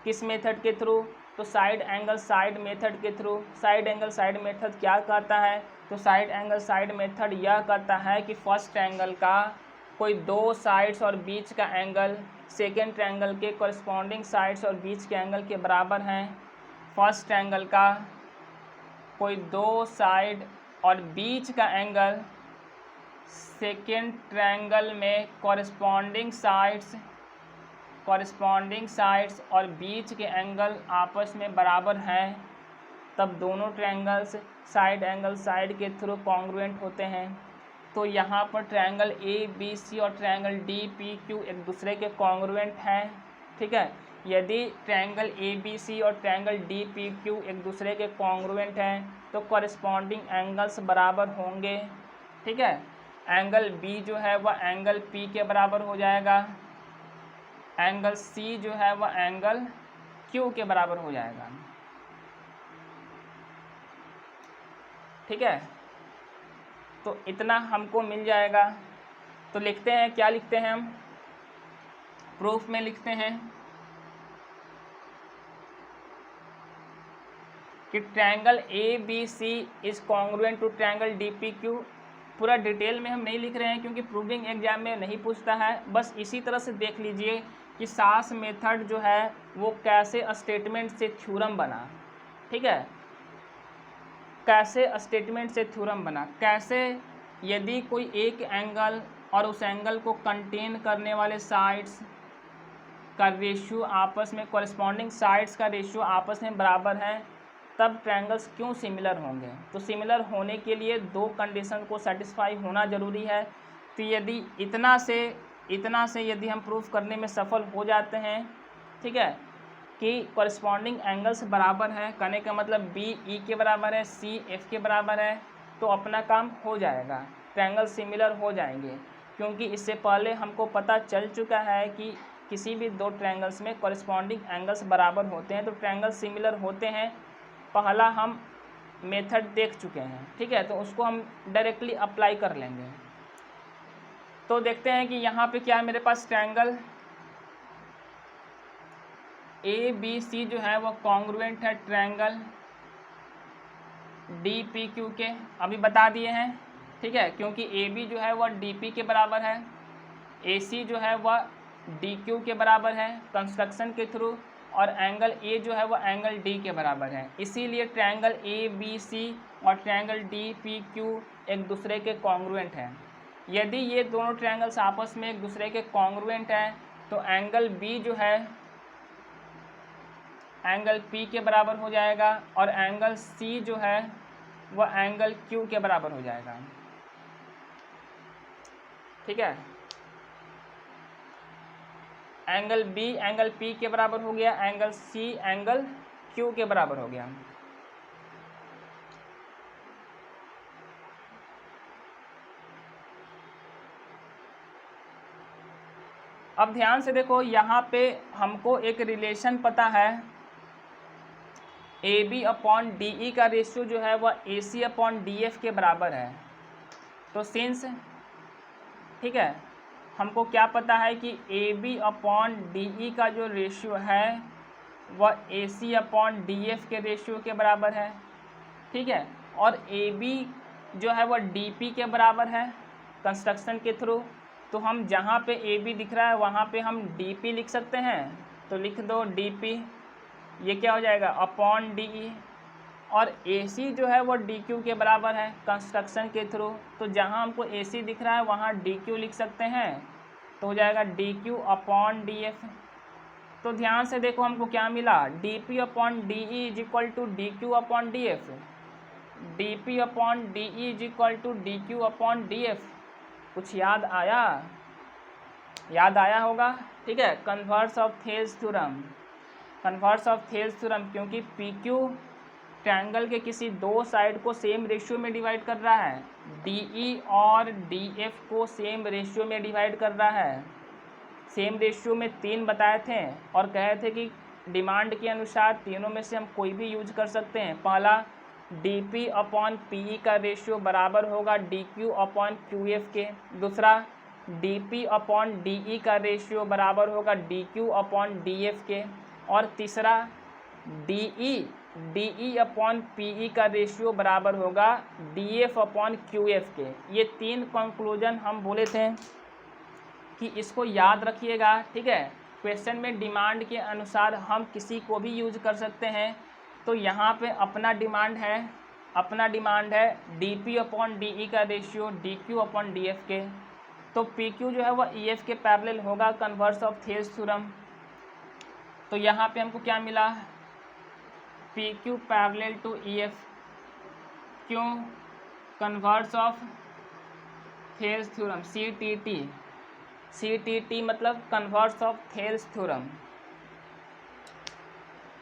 किस मेथड के थ्रू? तो साइड एंगल साइड मेथड के through. Side angle side method क्या कहता है? तो साइड एंगल साइड मेथड यह कहता है कि फर्स्ट ट्रायंगल का कोई दो साइड्स और बीच का एंगल सेकेंड ट्रायंगल के कॉरस्पॉन्डिंग साइड्स और बीच के एंगल के बराबर हैं। फर्स्ट ट्रायंगल का कोई दो साइड और बीच का एंगल सेकेंड ट्रायंगल में कॉरस्पॉन्डिंग साइड्स और बीच के एंगल आपस में बराबर हैं, तब दोनों ट्रायंगल्स साइड एंगल साइड के थ्रू कॉन्ग्रुएंट होते हैं। तो यहाँ पर ट्रायंगल ए बी सी और ट्रायंगल डी पी क्यू एक दूसरे के कॉन्ग्रुएंट हैं। ठीक है, यदि ट्रायंगल ए बी सी और ट्रायंगल डी पी क्यू एक दूसरे के कॉन्ग्रुएंट हैं तो कॉरस्पॉन्डिंग एंगल्स बराबर होंगे। ठीक है, एंगल बी जो है वह एंगल पी के बराबर हो जाएगा, एंगल सी जो है वह एंगल क्यू के बराबर हो जाएगा। ठीक है, तो इतना हमको मिल जाएगा। तो लिखते हैं, क्या लिखते हैं हम प्रूफ में? लिखते हैं कि triangle A B C is congruent to triangle D P Q. पूरा डिटेल में हम नहीं लिख रहे हैं क्योंकि प्रूविंग एग्जाम में नहीं पूछता है, बस इसी तरह से देख लीजिए कि सास मेथड जो है वो कैसे स्टेटमेंट से थ्योरम बना। ठीक है, कैसे स्टेटमेंट से थ्योरम बना, कैसे यदि कोई एक एंगल और उस एंगल को कंटेन करने वाले साइड्स का रेशियो आपस में, कॉरस्पॉन्डिंग साइड्स का रेशियो आपस में बराबर है, तब ट्रायंगल्स क्यों सिमिलर होंगे। तो सिमिलर होने के लिए दो कंडीशन को सेटिस्फाई होना ज़रूरी है। तो यदि इतना से यदि हम प्रूफ करने में सफल हो जाते हैं, ठीक है, कि कॉरस्पॉन्डिंग एंगल्स बराबर है, कहने का मतलब बी ई के बराबर है, सी एफ के बराबर है, तो अपना काम हो जाएगा, ट्रायंगल सिमिलर हो जाएंगे। क्योंकि इससे पहले हमको पता चल चुका है कि किसी भी दो ट्रायंगल्स में कॉरस्पॉन्डिंग एंगल्स बराबर होते हैं तो ट्रायंगल सिमिलर होते हैं। पहला हम मेथड देख चुके हैं। ठीक है, तो उसको हम डायरेक्टली अप्लाई कर लेंगे। तो देखते हैं कि यहाँ पे क्या है मेरे पास ट्रायंगल ए बी सी जो है वो कॉन्ग्रुएंट है ट्रायंगल डी पी क्यू के, अभी बता दिए हैं, ठीक है, क्योंकि ए बी जो है वह डी पी के बराबर है, ए सी जो है वह डी क्यू के बराबर है कंस्ट्रक्शन के थ्रू, और एंगल ए जो है वह एंगल डी के बराबर है। इसीलिए ट्रायंगल ए बी सी और ट्रायंगल डी पी क्यू एक दूसरे के कॉन्ग्रुएंट हैं। यदि ये दोनों ट्रायंगल्स आपस में एक दूसरे के कॉन्ग्रुएंट हैं तो एंगल बी जो है एंगल पी के बराबर हो जाएगा और एंगल सी जो है वह एंगल क्यू के बराबर हो जाएगा, ठीक है। एंगल बी एंगल पी के बराबर हो गया, एंगल सी एंगल क्यू के बराबर हो गया। अब ध्यान से देखो, यहाँ पे हमको एक रिलेशन पता है, A B upon D E का रेशियो जो है वह A C upon D F के बराबर है। तो सिंस, ठीक है, हमको क्या पता है कि A B upon D E का जो रेशियो है वह A C upon D F के रेशियो के बराबर है, ठीक है, और ए बी जो है वह डी पी के बराबर है कंस्ट्रक्शन के थ्रू। तो हम जहाँ पे ए बी दिख रहा है वहाँ पे हम डी पी लिख सकते हैं, तो लिख दो डी पी, ये क्या हो जाएगा अपॉन डी ई, और ए सी जो है वो डी क्यू के बराबर है कंस्ट्रक्शन के थ्रू। तो जहाँ हमको ए सी दिख रहा है वहाँ डी क्यू लिख सकते हैं, तो हो जाएगा D Q upon D F. तो ध्यान से देखो हमको क्या मिला, D P upon D E is equal to D Q upon D F, D P upon D E is equal to D Q upon D F. कुछ याद आया? याद आया होगा, ठीक है। Converse of Thales theorem, converse of Thales theorem, क्योंकि P Q triangle के किसी दो साइड को सेम रेशियो में डिवाइड कर रहा है, डी ई और डी एफ को सेम रेशियो में डिवाइड कर रहा है। सेम रेशियो में 3 बताए थे और कहे थे कि डिमांड के अनुसार तीनों में से हम कोई भी यूज कर सकते हैं। पहला D P upon P E का रेशियो बराबर होगा D Q upon Q F के, दूसरा D P upon D E का रेशियो बराबर होगा D Q upon D F के, और तीसरा D E upon P E का रेशियो बराबर होगा D F upon Q F के। ये 3 कंक्लूजन हम बोले थे कि इसको याद रखिएगा, ठीक है। क्वेश्चन में डिमांड के अनुसार हम किसी को भी यूज कर सकते हैं। तो यहाँ पे अपना डिमांड है D P upon D E का ratio D Q upon D F के। तो पी क्यू जो है वह ई एफ के पैरेलल होगा कन्वर्स ऑफ थेल्स थ्योरम। तो यहाँ पे हमको क्या मिला, P Q parallel to E F, क्यों, converse of Thales theorem, C T T मतलब converse of Thales theorem.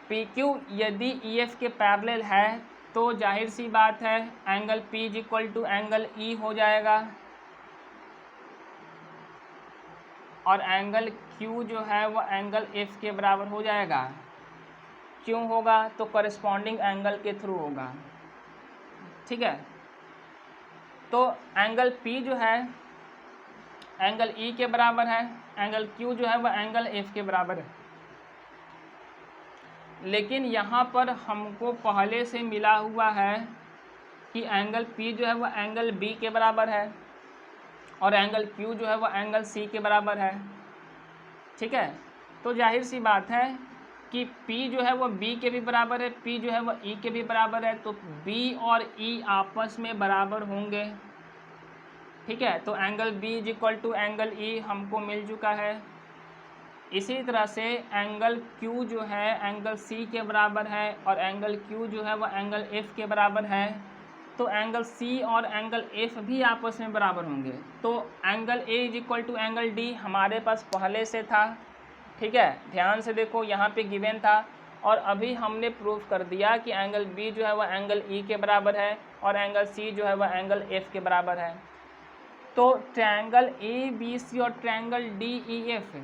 P Q यदि ई एफ के पैरेलल है तो जाहिर सी बात है angle P is equal to angle E हो जाएगा, और एंगल क्यू जो है वो एंगल एफ के बराबर हो जाएगा। क्यों होगा, तो करस्पॉन्डिंग एंगल के थ्रू होगा, ठीक है। तो एंगल पी जो है एंगल ई के बराबर है, एंगल क्यू जो है वह एंगल एफ के बराबर है। लेकिन यहाँ पर हमको पहले से मिला हुआ है कि एंगल पी जो है वह एंगल बी के बराबर है और एंगल क्यू जो है वह एंगल सी के बराबर है, ठीक है। तो जाहिर सी बात है कि P जो है वह B के भी बराबर है, P जो है वह E के भी बराबर है, तो B और E आपस में बराबर होंगे, ठीक है। तो angle B is equal to angle E हमको मिल चुका है। इसी तरह से एंगल Q जो है एंगल C के बराबर है और एंगल Q जो है वह एंगल F के बराबर है, तो एंगल C और एंगल F भी आपस में बराबर होंगे। तो angle A is equal to angle D हमारे पास पहले से था, ठीक है। ध्यान से देखो यहाँ पे गिवन था और अभी हमने प्रूफ कर दिया कि एंगल B जो है वह एंगल E के बराबर है और एंगल C जो है वह एंगल F के बराबर है। तो ट्रायंगल ABC और ट्रायंगल DEF,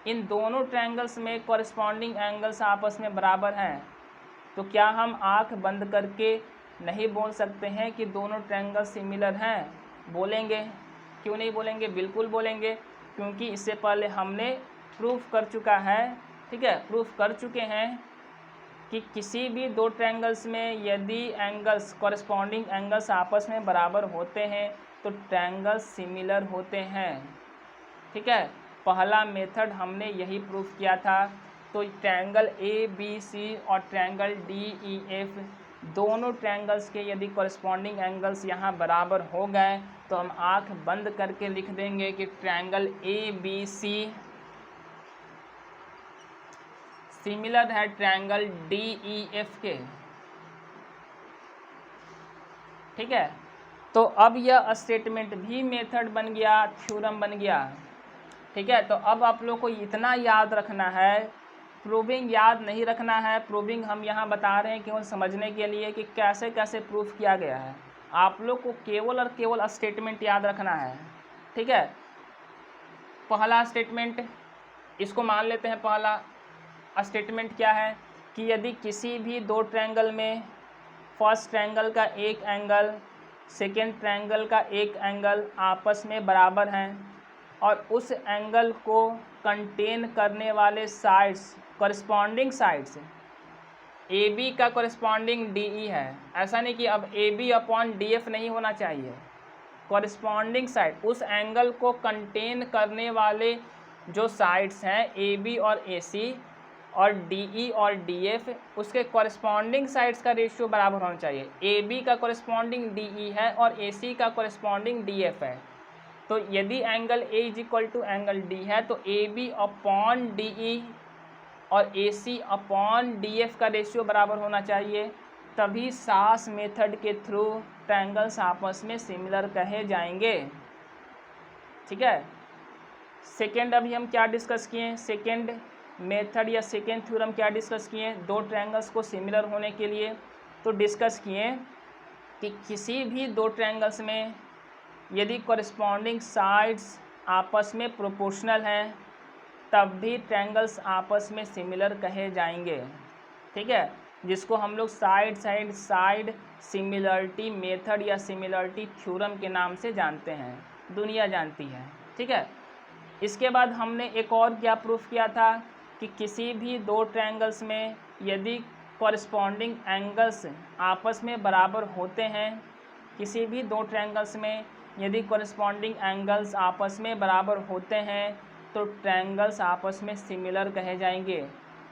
इन दोनों ट्रायंगल्स में कॉरस्पॉन्डिंग एंगल्स आपस में बराबर हैं। तो क्या हम आंख बंद करके नहीं बोल सकते हैं कि दोनों ट्रायंगल सिमिलर हैं? बोलेंगे, क्यों नहीं बोलेंगे, बिल्कुल बोलेंगे, क्योंकि इससे पहले हमने प्रूफ कर चुका है ठीक है, प्रूफ कर चुके हैं कि किसी भी दो ट्रायंगल्स में यदि एंगल्स कॉरस्पॉन्डिंग एंगल्स आपस में बराबर होते हैं तो ट्रायंगल्स सिमिलर होते हैं। ठीक है, पहला मेथड हमने यही प्रूफ किया था। तो ट्रायंगल ए बी सी और ट्रायंगल डी ई एफ दोनों ट्रायंगल्स के यदि कॉरस्पॉन्डिंग एंगल्स यहाँ बराबर हो गए तो हम आँख बंद करके लिख देंगे कि triangle A B C similar है ट्रायंगल डी ई एफ के। ठीक है, तो अब यह स्टेटमेंट भी मेथड बन गया, थ्योरम बन गया। ठीक है, तो अब आप लोग को इतना याद रखना है, प्रूविंग याद नहीं रखना है। प्रूविंग हम यहाँ बता रहे हैं केवल समझने के लिए कि कैसे कैसे प्रूफ किया गया है। आप लोग को केवल और केवल स्टेटमेंट याद रखना है। ठीक है, पहला स्टेटमेंट इसको मान लेते हैं। पहला स्टेटमेंट क्या है कि यदि किसी भी दो ट्रायंगल में फर्स्ट ट्रायंगल का एक एंगल सेकेंड ट्रायंगल का एक एंगल आपस में बराबर हैं और उस एंगल को कंटेन करने वाले sides corresponding sides A B का कॉरस्पॉन्डिंग डी ई है। ऐसा नहीं कि अब A B upon D F नहीं होना चाहिए। कॉरस्पॉन्डिंग साइड उस एंगल को कंटेन करने वाले जो साइड्स हैं ए बी और ए सी और डी ई और डी एफ, उसके कॉरस्पॉन्डिंग साइड्स का रेशियो बराबर होना चाहिए। ए बी का कॉरस्पॉन्डिंग डी ई है और ए सी का कॉरस्पॉन्डिंग डी एफ है। तो यदि angle A is equal to angle D है तो A B upon D E और A C upon D F का रेशियो बराबर होना चाहिए, तभी सास मेथड के थ्रू ट्रायंगल्स आपस में सिमिलर कहे जाएंगे। ठीक है, सेकेंड अभी हम क्या डिस्कस किए, सेकेंड मेथड या सेकेंड थ्योरम क्या डिस्कस किए दो ट्रायंगल्स को सिमिलर होने के लिए। तो डिस्कस किए कि किसी भी दो ट्रायंगल्स में यदि कॉरस्पॉन्डिंग साइड्स आपस में प्रोपोर्शनल हैं तब भी ट्रायंगल्स आपस में सिमिलर कहे जाएंगे। ठीक है, जिसको हम लोग साइड सिमिलरिटी मेथड या सिमिलरिटी थ्योरम के नाम से जानते हैं, दुनिया जानती है। ठीक है, इसके बाद हमने एक और क्या प्रूफ किया था कि किसी भी दो ट्रायंगल्स में यदि कॉरस्पॉन्डिंग एंगल्स आपस में बराबर होते हैं, किसी भी दो ट्रायंगल्स में यदि कॉरस्पॉन्डिंग एंगल्स आपस में बराबर होते हैं तो ट्रायंगल्स आपस में सिमिलर कहे जाएंगे,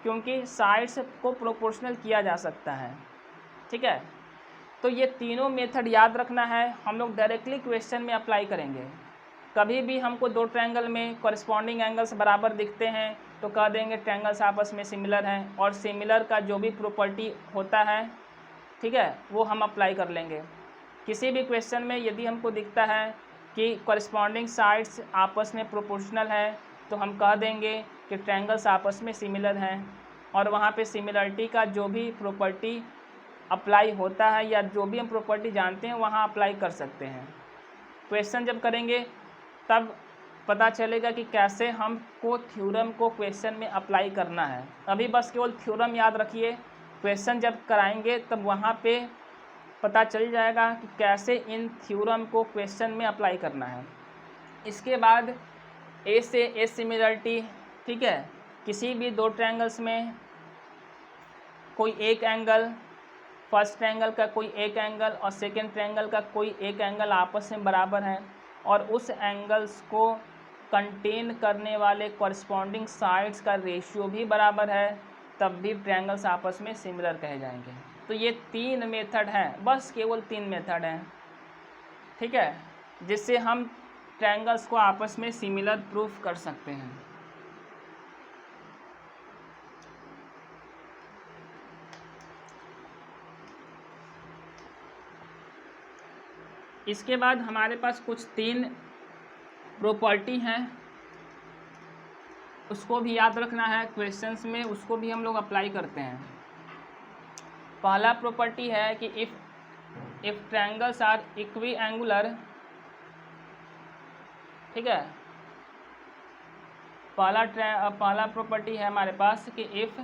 क्योंकि साइड्स को प्रोपोर्शनल किया जा सकता है। ठीक है, तो ये तीनों मेथड याद रखना है, हम लोग डायरेक्टली क्वेश्चन में अप्लाई करेंगे। कभी भी हमको दो ट्रायंगल में कॉरस्पॉन्डिंग एंगल्स बराबर दिखते हैं तो कह देंगे ट्रायंगल्स आपस में सिमिलर हैं, और सिमिलर का जो भी प्रॉपर्टी होता है, ठीक है, वो हम अप्लाई कर लेंगे। किसी भी क्वेश्चन में यदि हमको दिखता है कि कॉरस्पॉन्डिंग साइड्स आपस में प्रोपोर्शनल है तो हम कह देंगे कि ट्रायंगल्स आपस में सिमिलर हैं, और वहाँ पे सिमिलरिटी का जो भी प्रॉपर्टी अप्लाई होता है या जो भी हम प्रॉपर्टी जानते हैं वहाँ अप्लाई कर सकते हैं। क्वेश्चन जब करेंगे तब पता चलेगा कि कैसे हमको थ्योरम को क्वेश्चन में अप्लाई करना है। अभी बस केवल थ्योरम याद रखिए, क्वेश्चन जब कराएंगे तब वहाँ पे पता चल जाएगा कि कैसे इन थ्योरम को क्वेश्चन में अप्लाई करना है। इसके बाद ए से ए सिमिलरिटी। ठीक है, किसी भी दो ट्रायंगल्स में कोई एक एंगल, फर्स्ट ट्रायंगल का कोई एक एंगल और सेकेंड ट्रायंगल का कोई एक एंगल आपस में बराबर है और उस एंगल्स को कंटेन करने वाले कॉरस्पॉन्डिंग साइड्स का रेशियो भी बराबर है, तब भी ट्रायंगल्स आपस में सिमिलर कहे जाएंगे। तो ये तीन मेथड हैं, बस केवल तीन मेथड हैं। ठीक है, जिससे हम ट्रायंगल्स को आपस में सिमिलर प्रूफ कर सकते हैं। इसके बाद हमारे पास कुछ तीन प्रॉपर्टी हैं, उसको भी याद रखना है क्वेश्चंस में, उसको भी हम लोग अप्लाई करते हैं। पहला प्रॉपर्टी है कि if triangles are equiangular. ठीक है, पहला प्रॉपर्टी है हमारे पास कि if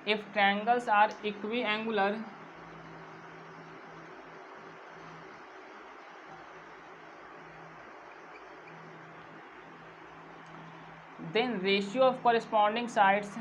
if triangles are equiangular, then ratio of corresponding sides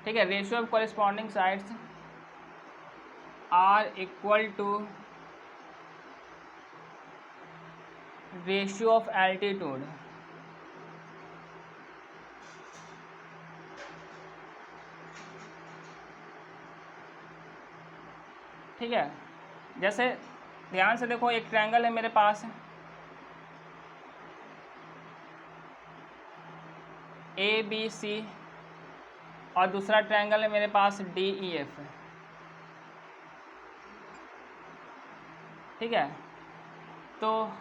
ठीक है, ratio of corresponding sides are equal to ratio of altitude. ठीक है, जैसे ध्यान से देखो, एक ट्रायंगल है मेरे पास, ए बी सी, और दूसरा ट्रायंगल है मेरे पास डी ई एफ। ठीक है, तो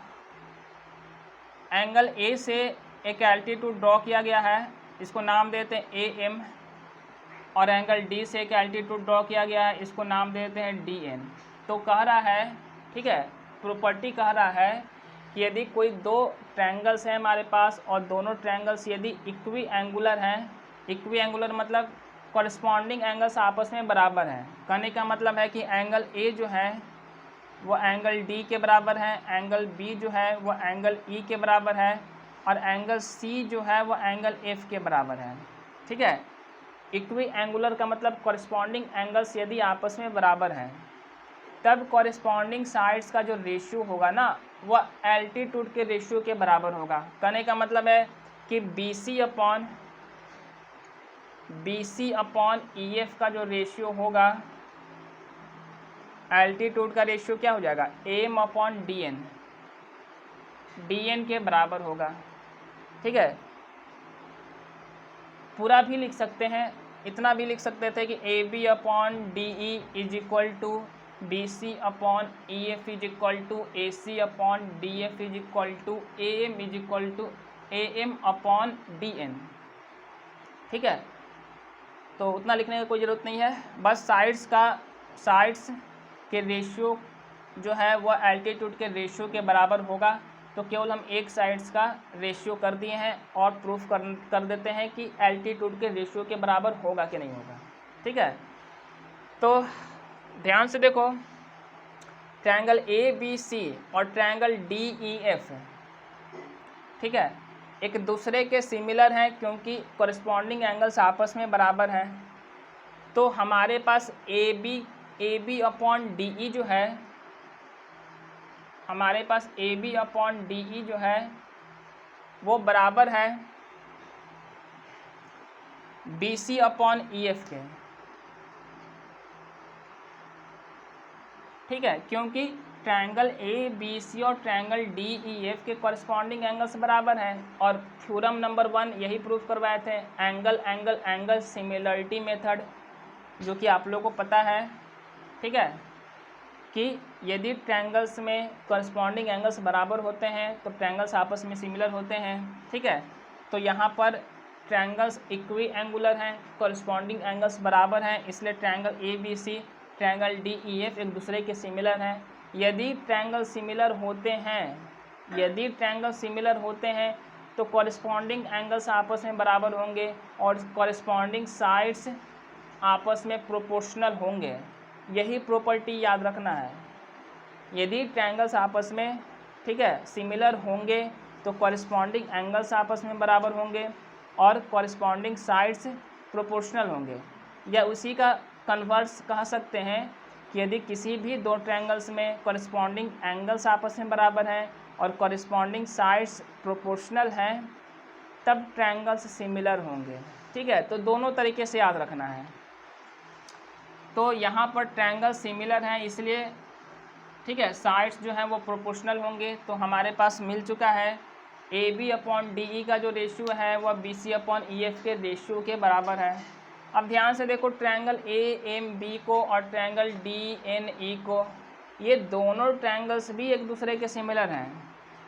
एंगल ए से एक एल्टीट्यूड ड्रॉ किया गया है, इसको नाम देते हैं ए एम, और एंगल डी से एक एल्टीट्यूड ड्रॉ किया गया है, इसको नाम देते हैं डी एन। तो कह रहा है, ठीक है, प्रॉपर्टी कह रहा है कि यदि कोई दो ट्रायंगल्स हैं हमारे पास और दोनों ट्रायंगल्स यदि इक्वी एंगुलर हैं, इक्वी एंगुलर मतलब कॉरस्पॉन्डिंग एंगल्स आपस में बराबर हैं, कहने का मतलब है कि एंगल ए जो है वो एंगल डी के बराबर है, एंगल बी जो है वो एंगल ई के बराबर है, और एंगल सी जो है वो एंगल एफ के बराबर है। ठीक है, इक्वी एंगुलर का मतलब कॉरस्पॉन्डिंग एंगल्स यदि आपस में बराबर हैं, तब कॉरस्पॉन्डिंग साइड्स का जो रेशियो होगा ना वो एल्टीट्यूड के रेशियो के बराबर होगा। कहने का मतलब है कि B C upon E F का जो रेशियो होगा, एल्टीट्यूड का रेशियो क्या हो जाएगा, एम अपॉन डी एन के बराबर होगा। ठीक है, पूरा भी लिख सकते हैं, इतना भी लिख सकते थे कि A B upon D E is equal to B C upon E F is equal to A C upon D F is equal to A M is equal to A M upon D N. ठीक है, तो उतना लिखने की कोई ज़रूरत नहीं है, बस साइड्स के रेशियो जो है वो एल्टीट्यूड के रेशियो के बराबर होगा। तो केवल हम एक साइड्स का रेशियो कर दिए हैं और प्रूफ कर देते हैं कि एल्टीट्यूड के रेशियो के बराबर होगा कि नहीं होगा। ठीक है, तो ध्यान से देखो, ट्रायंगल ए बी सी और ट्रायंगल डी ई एफ, ठीक है, एक दूसरे के सिमिलर हैं क्योंकि कॉरस्पॉन्डिंग एंगल्स आपस में बराबर हैं। तो हमारे पास A B upon D E जो है, हमारे पास A B upon D E जो है वो बराबर है B C upon E F के। ठीक है, क्योंकि ट्रायंगल ए बी सी और ट्रायंगल डी ई एफ के कॉरस्पॉन्डिंग एंगल्स बराबर हैं, और थ्योरम नंबर 1 यही प्रूफ करवाए थे, एंगल सिमिलरिटी मेथड, जो कि आप लोगों को पता है। ठीक है, कि यदि ट्रायंगल्स में कॉरस्पॉन्डिंग एंगल्स बराबर होते हैं तो ट्रायंगल्स आपस में सिमिलर होते हैं। ठीक है, तो यहाँ पर ट्रायंगल्स इक्वी एंगुलर हैं, कॉरस्पॉन्डिंग एंगल्स बराबर हैं, इसलिए triangle A B C, triangle D E F एक दूसरे के सिमिलर हैं। यदि ट्रायंगल सिमिलर होते हैं तो कॉरस्पॉन्डिंग एंगल्स आपस में बराबर होंगे और कॉरस्पॉन्डिंग साइड्स आपस में प्रोपोर्शनल होंगे। यही प्रॉपर्टी याद रखना है, यदि ट्रायंगल्स आपस में, ठीक है, सिमिलर होंगे तो कॉरस्पॉन्डिंग एंगल्स आपस में बराबर होंगे और कॉरस्पॉन्डिंग साइड्स प्रोपोर्शनल होंगे। या उसी का कन्वर्स कह सकते हैं कि यदि किसी भी दो ट्रायंगल्स में कॉरस्पॉन्डिंग एंगल्स आपस में बराबर हैं और कॉरस्पॉन्डिंग साइड्स प्रोपोर्शनल हैं, तब ट्रायंगल्स सिमिलर होंगे। ठीक है, तो दोनों तरीके से याद रखना है। तो यहाँ पर ट्रायंगल सिमिलर हैं इसलिए, ठीक है, साइड्स जो हैं वो प्रोपोर्शनल होंगे। तो हमारे पास मिल चुका है A B upon D E का जो रेशियो है वह B C upon E F के रेशियो के बराबर है। अब ध्यान से देखो, ट्रायंगल ए एम बी को और ट्रायंगल डी एन ई को ये दोनों ट्रायंगल्स भी एक दूसरे के सिमिलर हैं,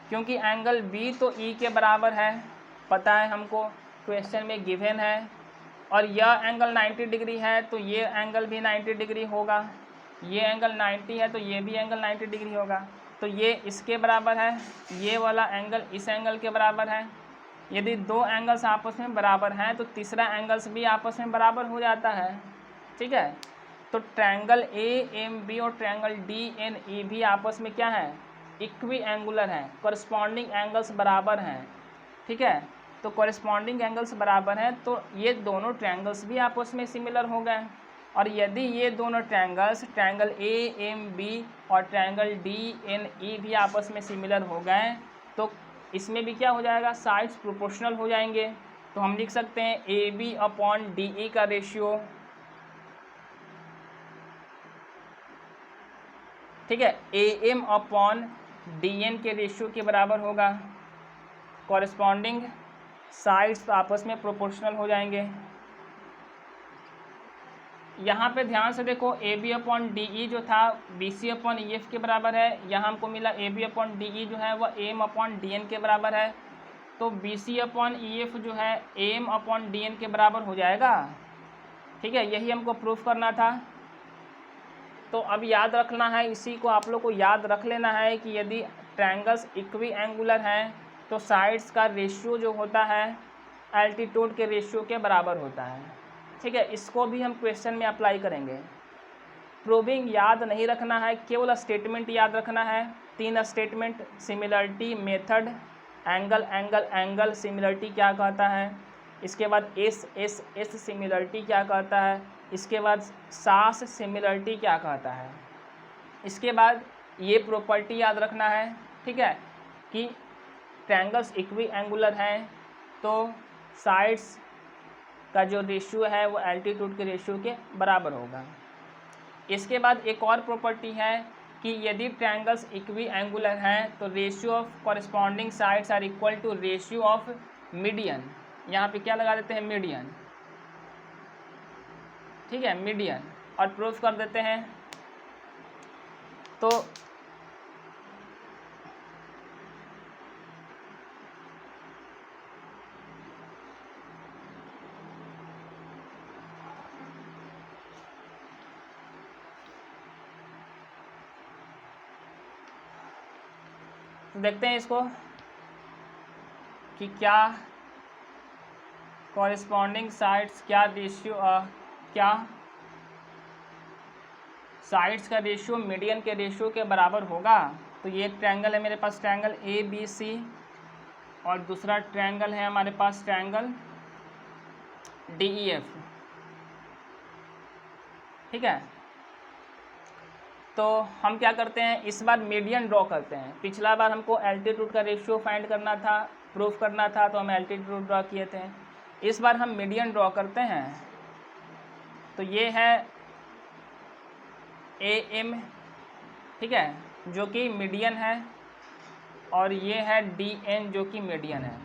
क्योंकि एंगल बी तो ई के बराबर है, पता है हमको, क्वेश्चन में गिवन है, और यह एंगल 90 डिग्री है तो ये एंगल भी 90 डिग्री होगा, ये एंगल 90 है तो ये भी एंगल 90 डिग्री होगा, तो ये इसके बराबर है, ये वाला एंगल इस एंगल के बराबर है। यदि दो एंगल्स आपस में बराबर हैं तो तीसरा एंगल्स भी आपस में बराबर हो जाता है, ठीक है। तो ट्रायंगल ए एम बी और ट्रायंगल डी एन ई भी आपस में क्या है, इक्वी एंगुलर हैं, कॉरस्पॉन्डिंग एंगल्स बराबर हैं, ठीक है। तो कॉरस्पॉन्डिंग एंगल्स बराबर हैं तो ये दोनों ट्रायंगल्स भी आपस में सिमिलर हो गए। और यदि ये दोनों triangles, triangle A M B और ट्रायंगल डी एन ई भी आपस में सिमिलर हो गए तो इसमें भी क्या हो जाएगा, साइड्स प्रोपोर्शनल हो जाएंगे। तो हम लिख सकते हैं A B upon D E का रेशियो, ठीक है, A M upon D N के रेशियो के बराबर होगा। कॉरस्पॉन्डिंग साइड्स आपस में प्रोपोर्शनल हो जाएंगे। यहाँ पे ध्यान से देखो, A B upon D E जो था B C upon E F के बराबर है, यहाँ हमको मिला A B upon D E जो है वह एम अपॉन डी एन के बराबर है, तो B C upon E F जो है एम अपॉन डी एन के बराबर हो जाएगा, ठीक है। यही हमको प्रूफ करना था। तो अब याद रखना है, इसी को आप लोग को याद रख लेना है कि यदि ट्रायंगल्स इक्वी एंगुलर हैं तो साइड्स का रेशियो जो होता है एल्टीट्यूड के रेशियो के बराबर होता है, ठीक है। इसको भी हम क्वेश्चन में अप्लाई करेंगे। प्रूविंग याद नहीं रखना है, केवल स्टेटमेंट याद रखना है। 3 statement, similarity, method, angle angle angle similarity क्या कहता है, इसके बाद एस एस एस सिमिलरिटी क्या कहता है, इसके बाद सास सिमिलरिटी क्या कहता है, इसके बाद ये प्रॉपर्टी याद रखना है, ठीक है, कि ट्रायंगल्स इक्वी एंगुलर हैं तो साइड्स का जो रेशियो है वो एल्टीट्यूड के रेशियो के बराबर होगा। इसके बाद एक और प्रॉपर्टी है कि यदि ट्रायंगल्स इक्वी एंगुलर हैं तो ratio of corresponding sides are equal to ratio of median. यहाँ पे क्या लगा देते हैं, मीडियन, ठीक है, मीडियन, और प्रूफ कर देते हैं। तो देखते हैं इसको कि क्या कॉरस्पॉन्डिंग साइड्स क्या रेशियो, क्या साइड्स का रेशियो मीडियन के रेशियो के बराबर होगा। तो ये एक ट्रायंगल है मेरे पास, ट्रायंगल ए बी सी, और दूसरा ट्रायंगल है हमारे पास ट्रायंगल डी ई एफ, ठीक है। तो हम क्या करते हैं, इस बार मीडियन ड्रॉ करते हैं। पिछला बार हमको एल्टीट्यूड का रेशियो फाइंड करना था, प्रूफ करना था, तो हम एल्टीट्यूड ड्रॉ किए थे। इस बार हम मीडियन ड्रॉ करते हैं। तो ये है ए एम, ठीक है, जो कि मीडियन है, और ये है डी एन जो कि मीडियन है।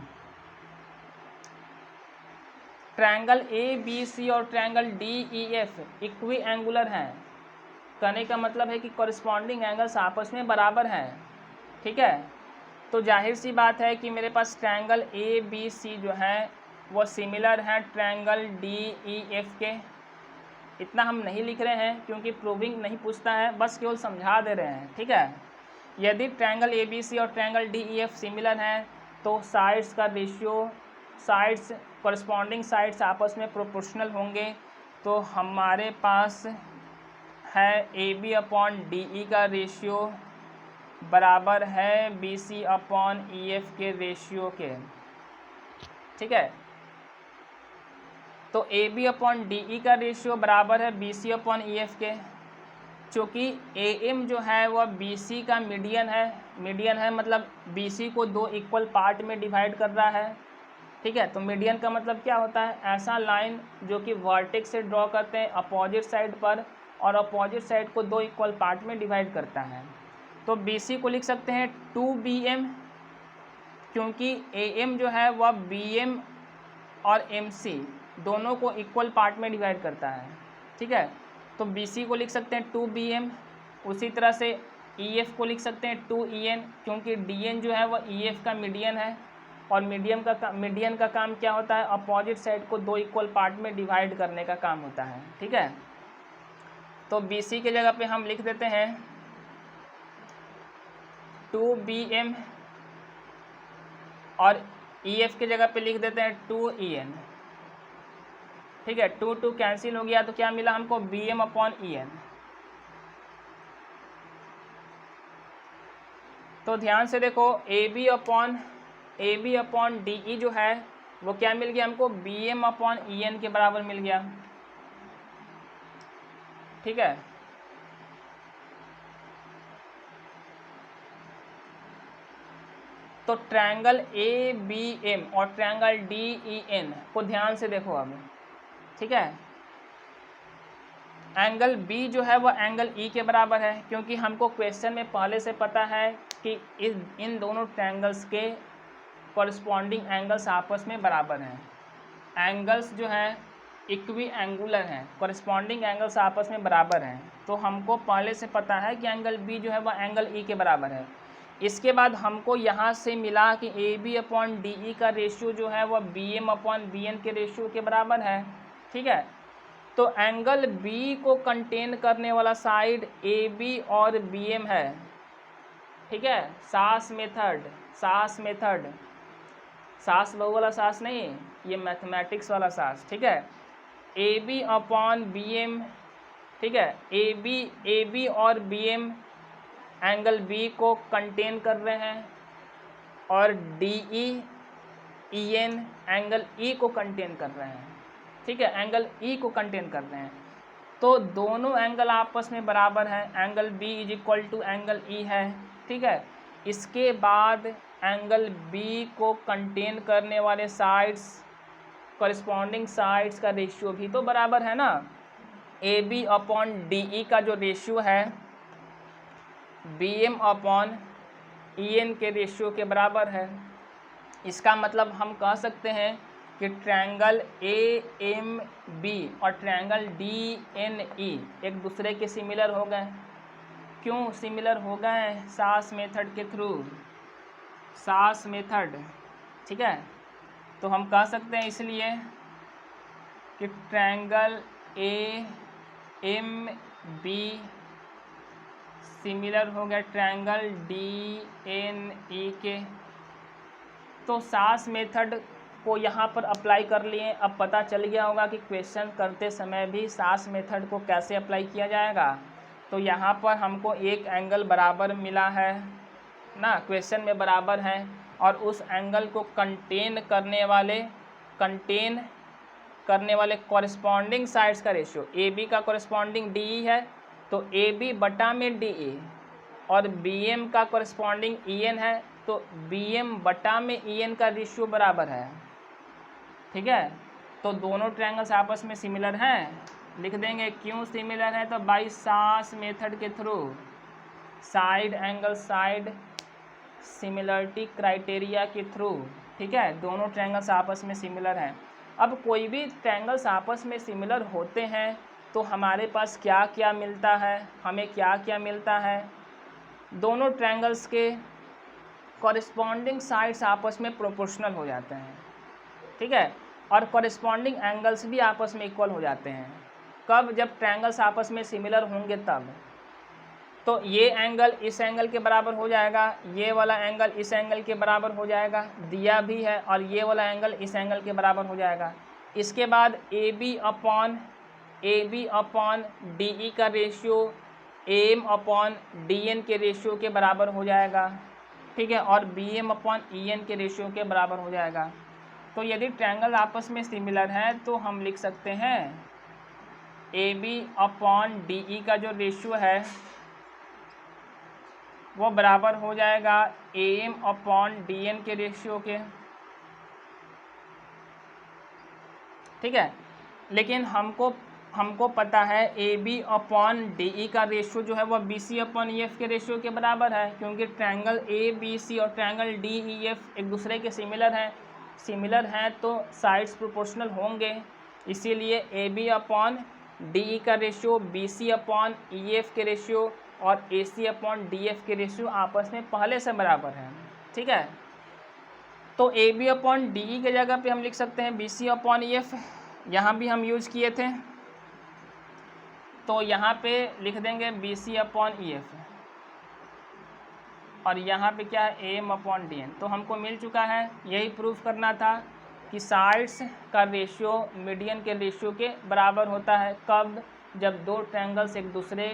ट्रायंगल ए बी सी और triangle D E F equi angular हैं, कहने का मतलब है कि कॉरस्पॉन्डिंग एंगल्स आपस में बराबर हैं, ठीक है। तो जाहिर सी बात है कि मेरे पास ट्रायंगल ए बी सी जो है वो सिमिलर हैं ट्रायंगल डी ई एफ के। इतना हम नहीं लिख रहे हैं क्योंकि प्रूविंग नहीं पूछता है, बस केवल समझा दे रहे हैं, ठीक है। यदि ट्रायंगल ए बी सी और triangle D E F similar हैं तो साइड्स का रेशियो, साइड्स कॉरस्पॉन्डिंग साइड्स आपस में प्रोपोर्शनल होंगे। तो हमारे पास है A B upon D E का रेशियो बराबर है B C upon E F के रेशियो के, ठीक है। तो A B upon D E का रेशियो बराबर है B C upon E F के। चूँकि ए एम जो है वह बी सी का मीडियन है, मतलब बी सी को 2 इक्वल पार्ट में डिवाइड कर रहा है, ठीक है। तो मीडियन का मतलब क्या होता है, ऐसा लाइन जो कि वर्टेक्स से ड्रॉ करते हैं अपोजिट साइड पर, और अपोजिट साइड को 2 इक्वल पार्ट में डिवाइड करता है। तो बी सी को लिख सकते हैं 2bm, क्योंकि ए एम जो है वह बी एम और एम सी दोनों को इक्वल पार्ट में डिवाइड करता है, ठीक है। तो बी सी को लिख सकते हैं 2bm। उसी तरह से ई एफ को लिख सकते हैं 2EN, क्योंकि DN जो है वह EF का मीडियन है, और मीडियन का काम क्या होता है, अपोजिट साइड को 2 इक्वल पार्ट में डिवाइड करने का काम होता है। ठीक है, तो BC के जगह पे हम लिख देते हैं 2BM, और EF के जगह पे लिख देते हैं 2EN। ठीक है, 2 कैंसिल हो गया, तो क्या मिला हमको, BM/EN। तो ध्यान से देखो, AB/DE जो है वो क्या मिल गया हमको, BM/EN के बराबर मिल गया। ठीक है, तो ट्रायंगल ABM और ट्रायंगल DEN को ध्यान से देखो अब। ठीक है, एंगल B जो है वह एंगल E के बराबर है, क्योंकि हमको क्वेश्चन में पहले से पता है कि इन दोनों ट्रायंगल्स के कॉरस्पॉन्डिंग एंगल्स आपस में बराबर हैं। एंगल्स जो हैं इक्वी एंगुलर हैं, कॉरस्पॉन्डिंग एंगल्स आपस में बराबर हैं, तो हमको पहले से पता है कि एंगल B जो है वह एंगल E के बराबर है। इसके बाद हमको यहाँ से मिला कि AB/DE का रेशियो जो है वह BM/BN के रेशियो के बराबर है। ठीक है, तो एंगल B को कंटेन करने वाला साइड AB और BM है। ठीक है, सास मेथड, सास बहु वाला सास नहीं, ये मैथमेटिक्स वाला सास। ठीक है, AB/BM, ठीक है, AB और BM एंगल B को कंटेन कर रहे हैं, और DEN एंगल E को कंटेन कर रहे हैं। ठीक है, एंगल E को कंटेन कर रहे हैं, तो दोनों एंगल आपस में बराबर हैं, एंगल B = एंगल E है। ठीक है, इसके बाद एंगल B को कंटेन करने वाले साइड्स, कॉरस्पॉन्डिंग साइड्स का रेशियो भी तो बराबर है ना। AB/DE का जो रेशियो है BM/EN के रेशियो के बराबर है। इसका मतलब हम कह सकते हैं कि ट्रायंगल AMB और ट्रायंगल DNE एक दूसरे के सिमिलर हो गए। क्यों सिमिलर हो गए, सास मेथड के थ्रू, सास मेथड। ठीक है, तो हम कह सकते हैं इसलिए कि ट्रायंगल AMB सिमिलर हो गया ट्रायंगल DNE के। तो सास मेथड को यहाँ पर अप्लाई कर लिए। अब पता चल गया होगा कि क्वेश्चन करते समय भी सास मेथड को कैसे अप्लाई किया जाएगा। तो यहाँ पर हमको एक एंगल बराबर मिला है ना, क्वेश्चन में बराबर है, और उस एंगल को कंटेन करने वाले कॉरस्पॉन्डिंग साइड्स का रेशियो, AB का कॉरस्पॉन्डिंग DE है तो AB/DE, और BM का कॉरस्पॉन्डिंग EN है तो BM/EN का रेशियो बराबर है। ठीक है, तो दोनों ट्रायंगल्स आपस में सिमिलर हैं। लिख देंगे क्यों सिमिलर है, तो बाई सास मेथड के through, side angle side similarity criteria के थ्रू। ठीक है, दोनों ट्रायंगल्स आपस में सिमिलर हैं। अब कोई भी ट्रायंगल्स आपस में सिमिलर होते हैं तो हमारे पास क्या क्या मिलता है, हमें क्या क्या मिलता है, दोनों ट्रायंगल्स के कॉरस्पॉन्डिंग साइड्स आपस में प्रोपोर्शनल हो जाते हैं। ठीक है, और कॉरस्पॉन्डिंग एंगल्स भी आपस में इक्वल हो जाते हैं। कब, जब ट्रायंगल्स आपस में सिमिलर होंगे तब। तो ये एंगल इस एंगल के बराबर हो जाएगा, ये वाला एंगल इस एंगल के बराबर हो जाएगा, दिया भी है, और ये वाला एंगल इस एंगल के बराबर हो जाएगा। इसके बाद AB/DE का रेशियो AM/DN के रेशियो के बराबर हो जाएगा। ठीक है, और BM/EN के रेशियो के बराबर हो जाएगा। तो यदि ट्रायंगल आपस में सिमिलर है तो हम लिख सकते हैं AB/DE का जो रेशियो है वो बराबर हो जाएगा AM/DN के रेशियो के। ठीक है, लेकिन हमको पता है AB/DE का रेशियो जो है वह BC/EF के रेशियो के बराबर है, क्योंकि ट्रायंगल ABC और ट्रायंगल DEF एक दूसरे के सिमिलर हैं तो साइड्स प्रोपोर्शनल होंगे। इसीलिए AB/DE का रेशियो BC/EF के रेशियो और AC अपॉन DF के रेशियो आपस में पहले से बराबर है, ठीक है। तो AB अपॉन DE के जगह पे हम लिख सकते हैं BC अपॉन EF, यहाँ भी हम यूज किए थे, तो यहाँ पे लिख देंगे BC अपॉन EF और यहाँ पे क्या है AM अपॉन DN। तो हमको मिल चुका है, यही प्रूफ करना था कि साइड्स का रेशियो मीडियन के रेशियो के बराबर होता है। कब? जब दो ट्रायंगल्स एक दूसरे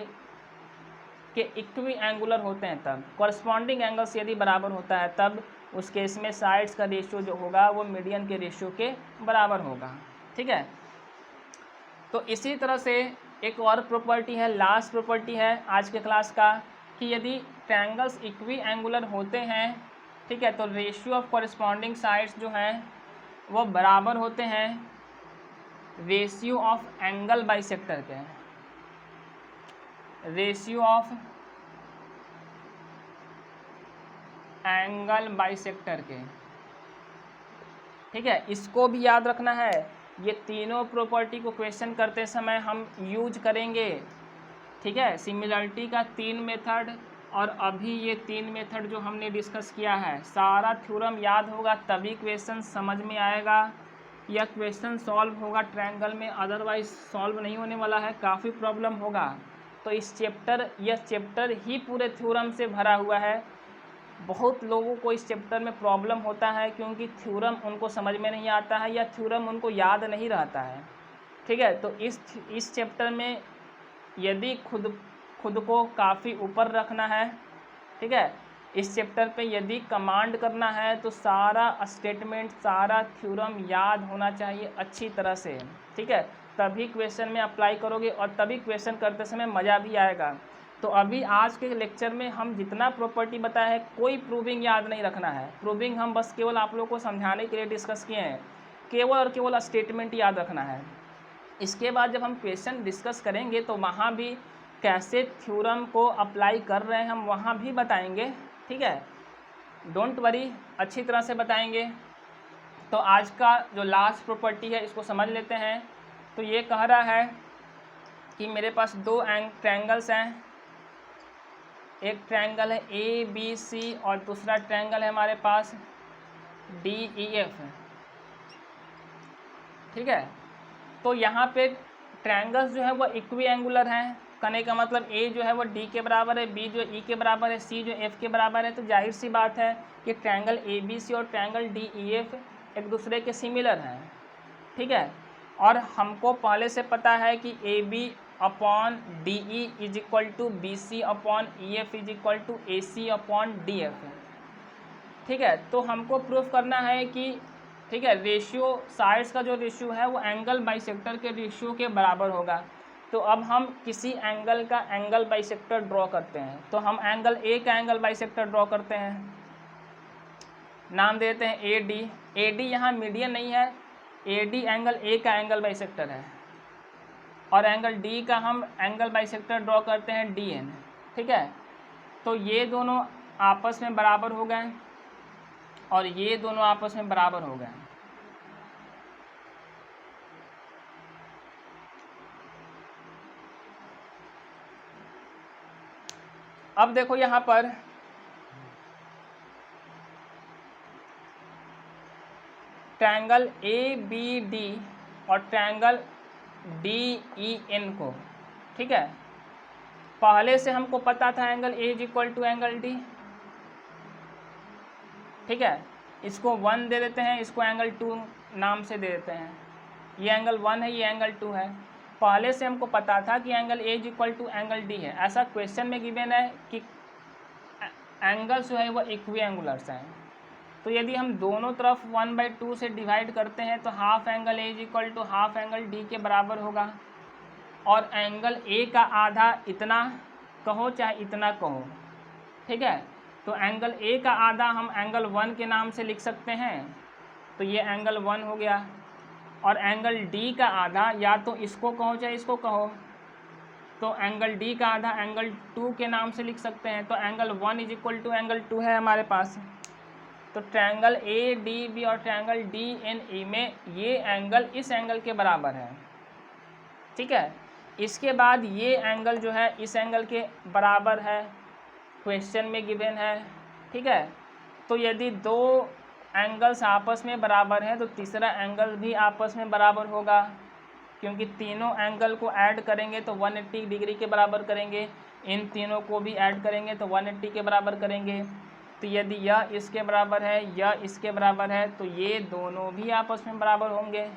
के इक्वी एंगुलर होते हैं तब। कॉरस्पॉन्डिंग एंगल्स यदि बराबर होता है तब उस केस में साइड्स का रेशियो जो होगा वो मीडियन के रेशियो के बराबर होगा, ठीक है। तो इसी तरह से एक और प्रॉपर्टी है, लास्ट प्रॉपर्टी है आज के क्लास का, कि यदि ट्रायंगल्स इक्वी एंगुलर होते हैं, ठीक है, तो रेशियो ऑफ कॉरस्पॉन्डिंग साइड्स जो हैं वो बराबर होते हैं रेशियो ऑफ एंगल बाइसेक्टर के। रेशियो ऑफ एंगल बाइसेक्टर के, ठीक है, इसको भी याद रखना है। ये तीनों प्रॉपर्टी को क्वेश्चन करते समय हम यूज करेंगे, ठीक है। सिमिलरिटी का 3 मेथड और अभी ये 3 मेथड जो हमने डिस्कस किया है, सारा थ्योरम याद होगा तभी क्वेश्चन समझ में आएगा या क्वेश्चन सॉल्व होगा ट्रायंगल में, अदरवाइज सॉल्व नहीं होने वाला है, काफ़ी प्रॉब्लम होगा। तो इस चैप्टर, यह चैप्टर ही पूरे थ्योरम से भरा हुआ है। बहुत लोगों को इस चैप्टर में प्रॉब्लम होता है क्योंकि थ्योरम उनको समझ में नहीं आता है या थ्योरम उनको याद नहीं रहता है, ठीक है। तो इस चैप्टर में यदि खुद को काफ़ी ऊपर रखना है, ठीक है, इस चैप्टर पे यदि कमांड करना है तो सारा स्टेटमेंट, सारा थ्योरम याद होना चाहिए अच्छी तरह से, ठीक है। तभी क्वेश्चन में अप्लाई करोगे और तभी क्वेश्चन करते समय मज़ा भी आएगा। तो अभी आज के लेक्चर में हम जितना प्रॉपर्टी बताया है, कोई प्रूविंग याद नहीं रखना है। प्रूविंग हम बस केवल आप लोगों को समझाने के लिए डिस्कस किए हैं, केवल और केवल स्टेटमेंट याद रखना है। इसके बाद जब हम क्वेश्चन डिस्कस करेंगे तो वहाँ भी कैसे थ्योरम को अप्लाई कर रहे हैं हम वहाँ भी बताएंगे, ठीक है। डोंट वरी, अच्छी तरह से बताएंगे। तो आज का जो लास्ट प्रॉपर्टी है इसको समझ लेते हैं। तो ये कह रहा है कि मेरे पास दो ट्रायंगल्स हैं, एक ट्रायंगल है ABC और दूसरा ट्रायंगल है हमारे पास DEF, ठीक है। तो यहाँ पे ट्रायंगल्स जो है वो इक्वी एंगुलर हैं, कहने का मतलब A जो है वो D के बराबर है, B जो E के बराबर है, C जो F के बराबर है। तो जाहिर सी बात है कि ट्रायंगल ABC और ट्रायंगल DEF एक दूसरे के सिमिलर हैं, ठीक है। और हमको पहले से पता है कि AB upon DE is equal to BC upon EF is equal to AC upon DF, ठीक है। तो हमको प्रूफ करना है कि, ठीक है, रेशियो साइड्स का जो रेशियो है वो एंगल बाइसेक्टर के रेशियो के बराबर होगा। तो अब हम किसी एंगल का एंगल बाइसेक्टर ड्रॉ करते हैं। तो हम एंगल A का एंगल बाइसेक्टर ड्रॉ करते हैं, नाम देते हैं AD। AD यहाँ मीडियन नहीं है, AD एंगल A का एंगल बाइसेक्टर है और एंगल D का हम एंगल बाइसेक्टर ड्रॉ करते हैं DN, ठीक है। तो ये दोनों आपस में बराबर हो गए और ये दोनों आपस में बराबर हो गए। अब देखो यहाँ पर ट्रायंगल ABD और ट्रायंगल DEN को, ठीक है, पहले से हमको पता था angle A is equal to angle D, ठीक है। इसको 1 दे देते हैं, इसको एंगल 2 नाम से दे देते हैं। ये एंगल 1 है, ये एंगल 2 है। पहले से हमको पता था कि angle A is equal to angle D है। ऐसा क्वेश्चन में गिवन है कि एंगल्स जो है वो इक्वी एंगुलर्स हैं। तो यदि हम दोनों तरफ 1/2 से डिवाइड करते हैं तो half angle A is equal to half angle D के बराबर होगा। और एंगल A का आधा इतना कहो चाहे इतना कहो, ठीक है। तो एंगल A का आधा हम एंगल 1 के नाम से लिख सकते हैं, तो ये एंगल 1 हो गया। और एंगल D का आधा या तो इसको कहो चाहे इसको कहो, तो एंगल D का आधा एंगल 2 के नाम से लिख सकते हैं। तो angle 1 is equal to angle 2 है हमारे पास। तो ट्रायंगल ADB और ट्रायंगल DNE में ये एंगल इस एंगल के बराबर है, ठीक है। इसके बाद ये एंगल जो है इस एंगल के बराबर है, क्वेश्चन में गिवन है, ठीक है। तो यदि दो एंगल्स आपस में बराबर हैं तो तीसरा एंगल भी आपस में बराबर होगा, क्योंकि तीनों एंगल को ऐड करेंगे तो 180 डिग्री के बराबर करेंगे, इन तीनों को भी ऐड करेंगे तो 180 के बराबर करेंगे। तो यदि यह इसके बराबर है, यह इसके बराबर है, तो ये दोनों भी आपस में बराबर होंगे।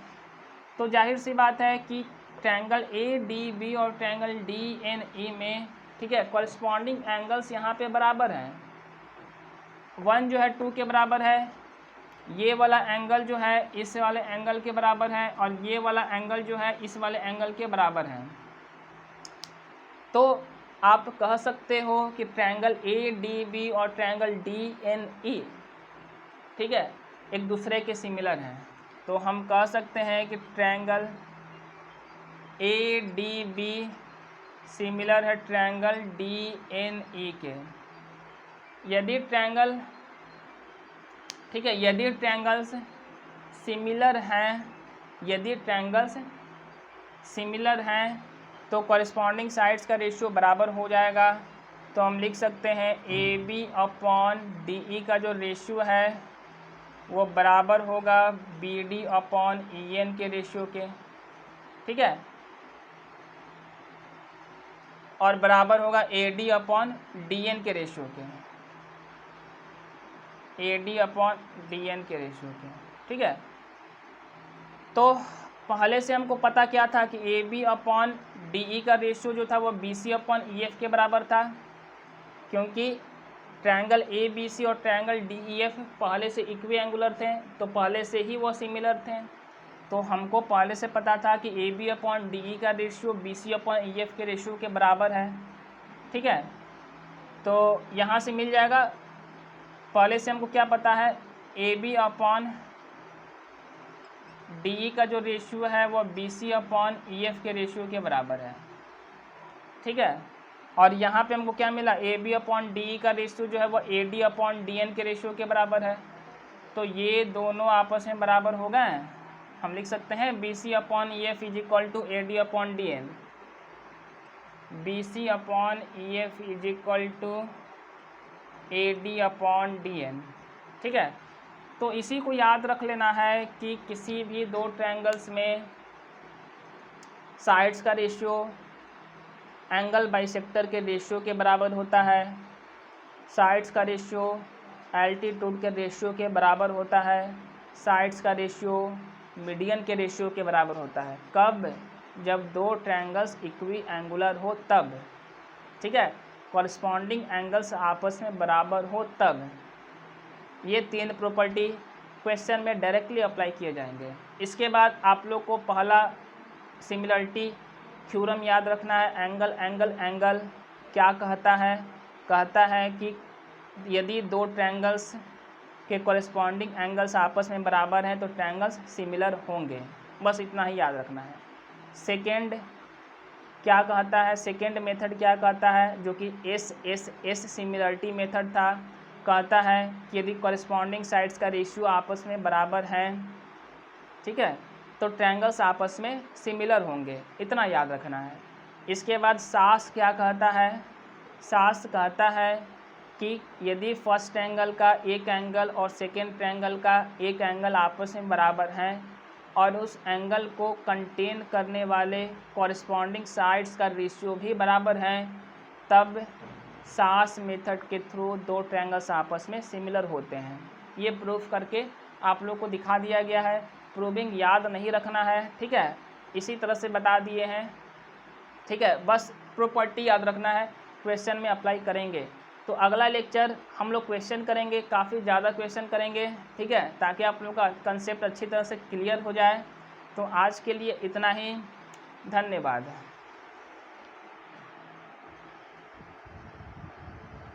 तो जाहिर सी बात है कि ट्रायंगल ADB और ट्रायंगल DNE में, ठीक है, कॉरस्पॉन्डिंग एंगल्स यहाँ पे बराबर हैं। 1 जो है 2 के बराबर है, ये वाला एंगल जो है इस वाले एंगल के बराबर है, और ये वाला एंगल जो है इस वाले एंगल के बराबर है। तो आप कह सकते हो कि ट्रायंगल ADB और ट्रायंगल DNE, ठीक है, एक दूसरे के सिमिलर हैं। तो हम कह सकते हैं कि ट्रायंगल ADB सिमिलर है ट्रायंगल DNE के। यदि ट्रायंगल, ठीक है, यदि ट्रायंगल्स सिमिलर हैं, यदि ट्रायंगल्स सिमिलर हैं तो कॉरस्पॉन्डिंग साइड्स का रेशियो बराबर हो जाएगा। तो हम लिख सकते हैं AB/DE का जो रेशियो है वो बराबर होगा BD/EN के रेशियो के, ठीक है, और बराबर होगा AD/DN के रेशियो के, AD/DN के रेशियो के, ठीक है। तो पहले से हमको पता क्या था कि AB/DE का रेशियो जो था वो BC/EF के बराबर था, क्योंकि ट्रायंगल ABC और ट्रायंगल DEF पहले से इक्वी एंगुलर थे, तो पहले से ही वो सिमिलर थे। तो हमको पहले से पता था कि AB/DE का रेशियो BC/EF के रेशियो के बराबर है, ठीक है। तो यहाँ से मिल जाएगा, पहले से हमको क्या पता है, AB/DE का जो रेशियो है वो BC/EF के रेशियो के बराबर है, ठीक है। और यहाँ पे हमको क्या मिला, AB/DE का रेशियो जो है वो AD/DN के रेशियो के बराबर है। तो ये दोनों आपस में बराबर हो गए। हम लिख सकते हैं BC/EF is equal to AD/DN, BC/EF is equal to AD/DN, ठीक है। तो इसी को याद रख लेना है कि किसी भी दो ट्रायंगल्स में साइड्स का रेशियो एंगल बाइसेक्टर के रेशियो के बराबर होता है, साइड्स का रेशियो एल्टीट्यूड के रेशियो के बराबर होता है, साइड्स का रेशियो मीडियन के रेशियो के बराबर होता है। कब? जब दो ट्रायंगल्स इक्वी एंगुलर हो तब, ठीक है, कॉरस्पॉन्डिंग एंगल्स आपस में बराबर हो तब। ये तीन प्रॉपर्टी क्वेश्चन में डायरेक्टली अप्लाई किए जाएंगे। इसके बाद आप लोग को पहला सिमिलरिटी थ्योरम याद रखना है। एंगल एंगल एंगल क्या कहता है? कहता है कि यदि दो ट्रायंगल्स के कॉरस्पॉन्डिंग एंगल्स आपस में बराबर हैं तो ट्रायंगल्स सिमिलर होंगे, बस इतना ही याद रखना है। सेकेंड क्या कहता है? सेकेंड मेथड क्या कहता है, जो कि एस सिमिलरिटी मेथड था, कहता है कि यदि कॉरस्पॉन्डिंग साइड्स का रेशियो आपस में बराबर है, ठीक है, तो ट्रायंगल्स आपस में सिमिलर होंगे, इतना याद रखना है। इसके बाद सास क्या कहता है? सास कहता है कि यदि फर्स्ट ट्रायंगल का एक एंगल और सेकेंड ट्रायंगल का एक एंगल आपस में बराबर हैं और उस एंगल को कंटेन करने वाले कॉरस्पॉन्डिंग साइड्स का रेशियो भी बराबर हैं, तब सास मेथड के थ्रू दो ट्रायंगल्स आपस में सिमिलर होते हैं। ये प्रूफ करके आप लोग को दिखा दिया गया है। प्रूविंग याद नहीं रखना है, ठीक है, इसी तरह से बता दिए हैं, ठीक है, बस प्रॉपर्टी याद रखना है, क्वेश्चन में अप्लाई करेंगे। तो अगला लेक्चर हम लोग क्वेश्चन करेंगे, काफ़ी ज़्यादा क्वेश्चन करेंगे, ठीक है, ताकि आप लोग का कंसेप्ट अच्छी तरह से क्लियर हो जाए। तो आज के लिए इतना ही, धन्यवाद।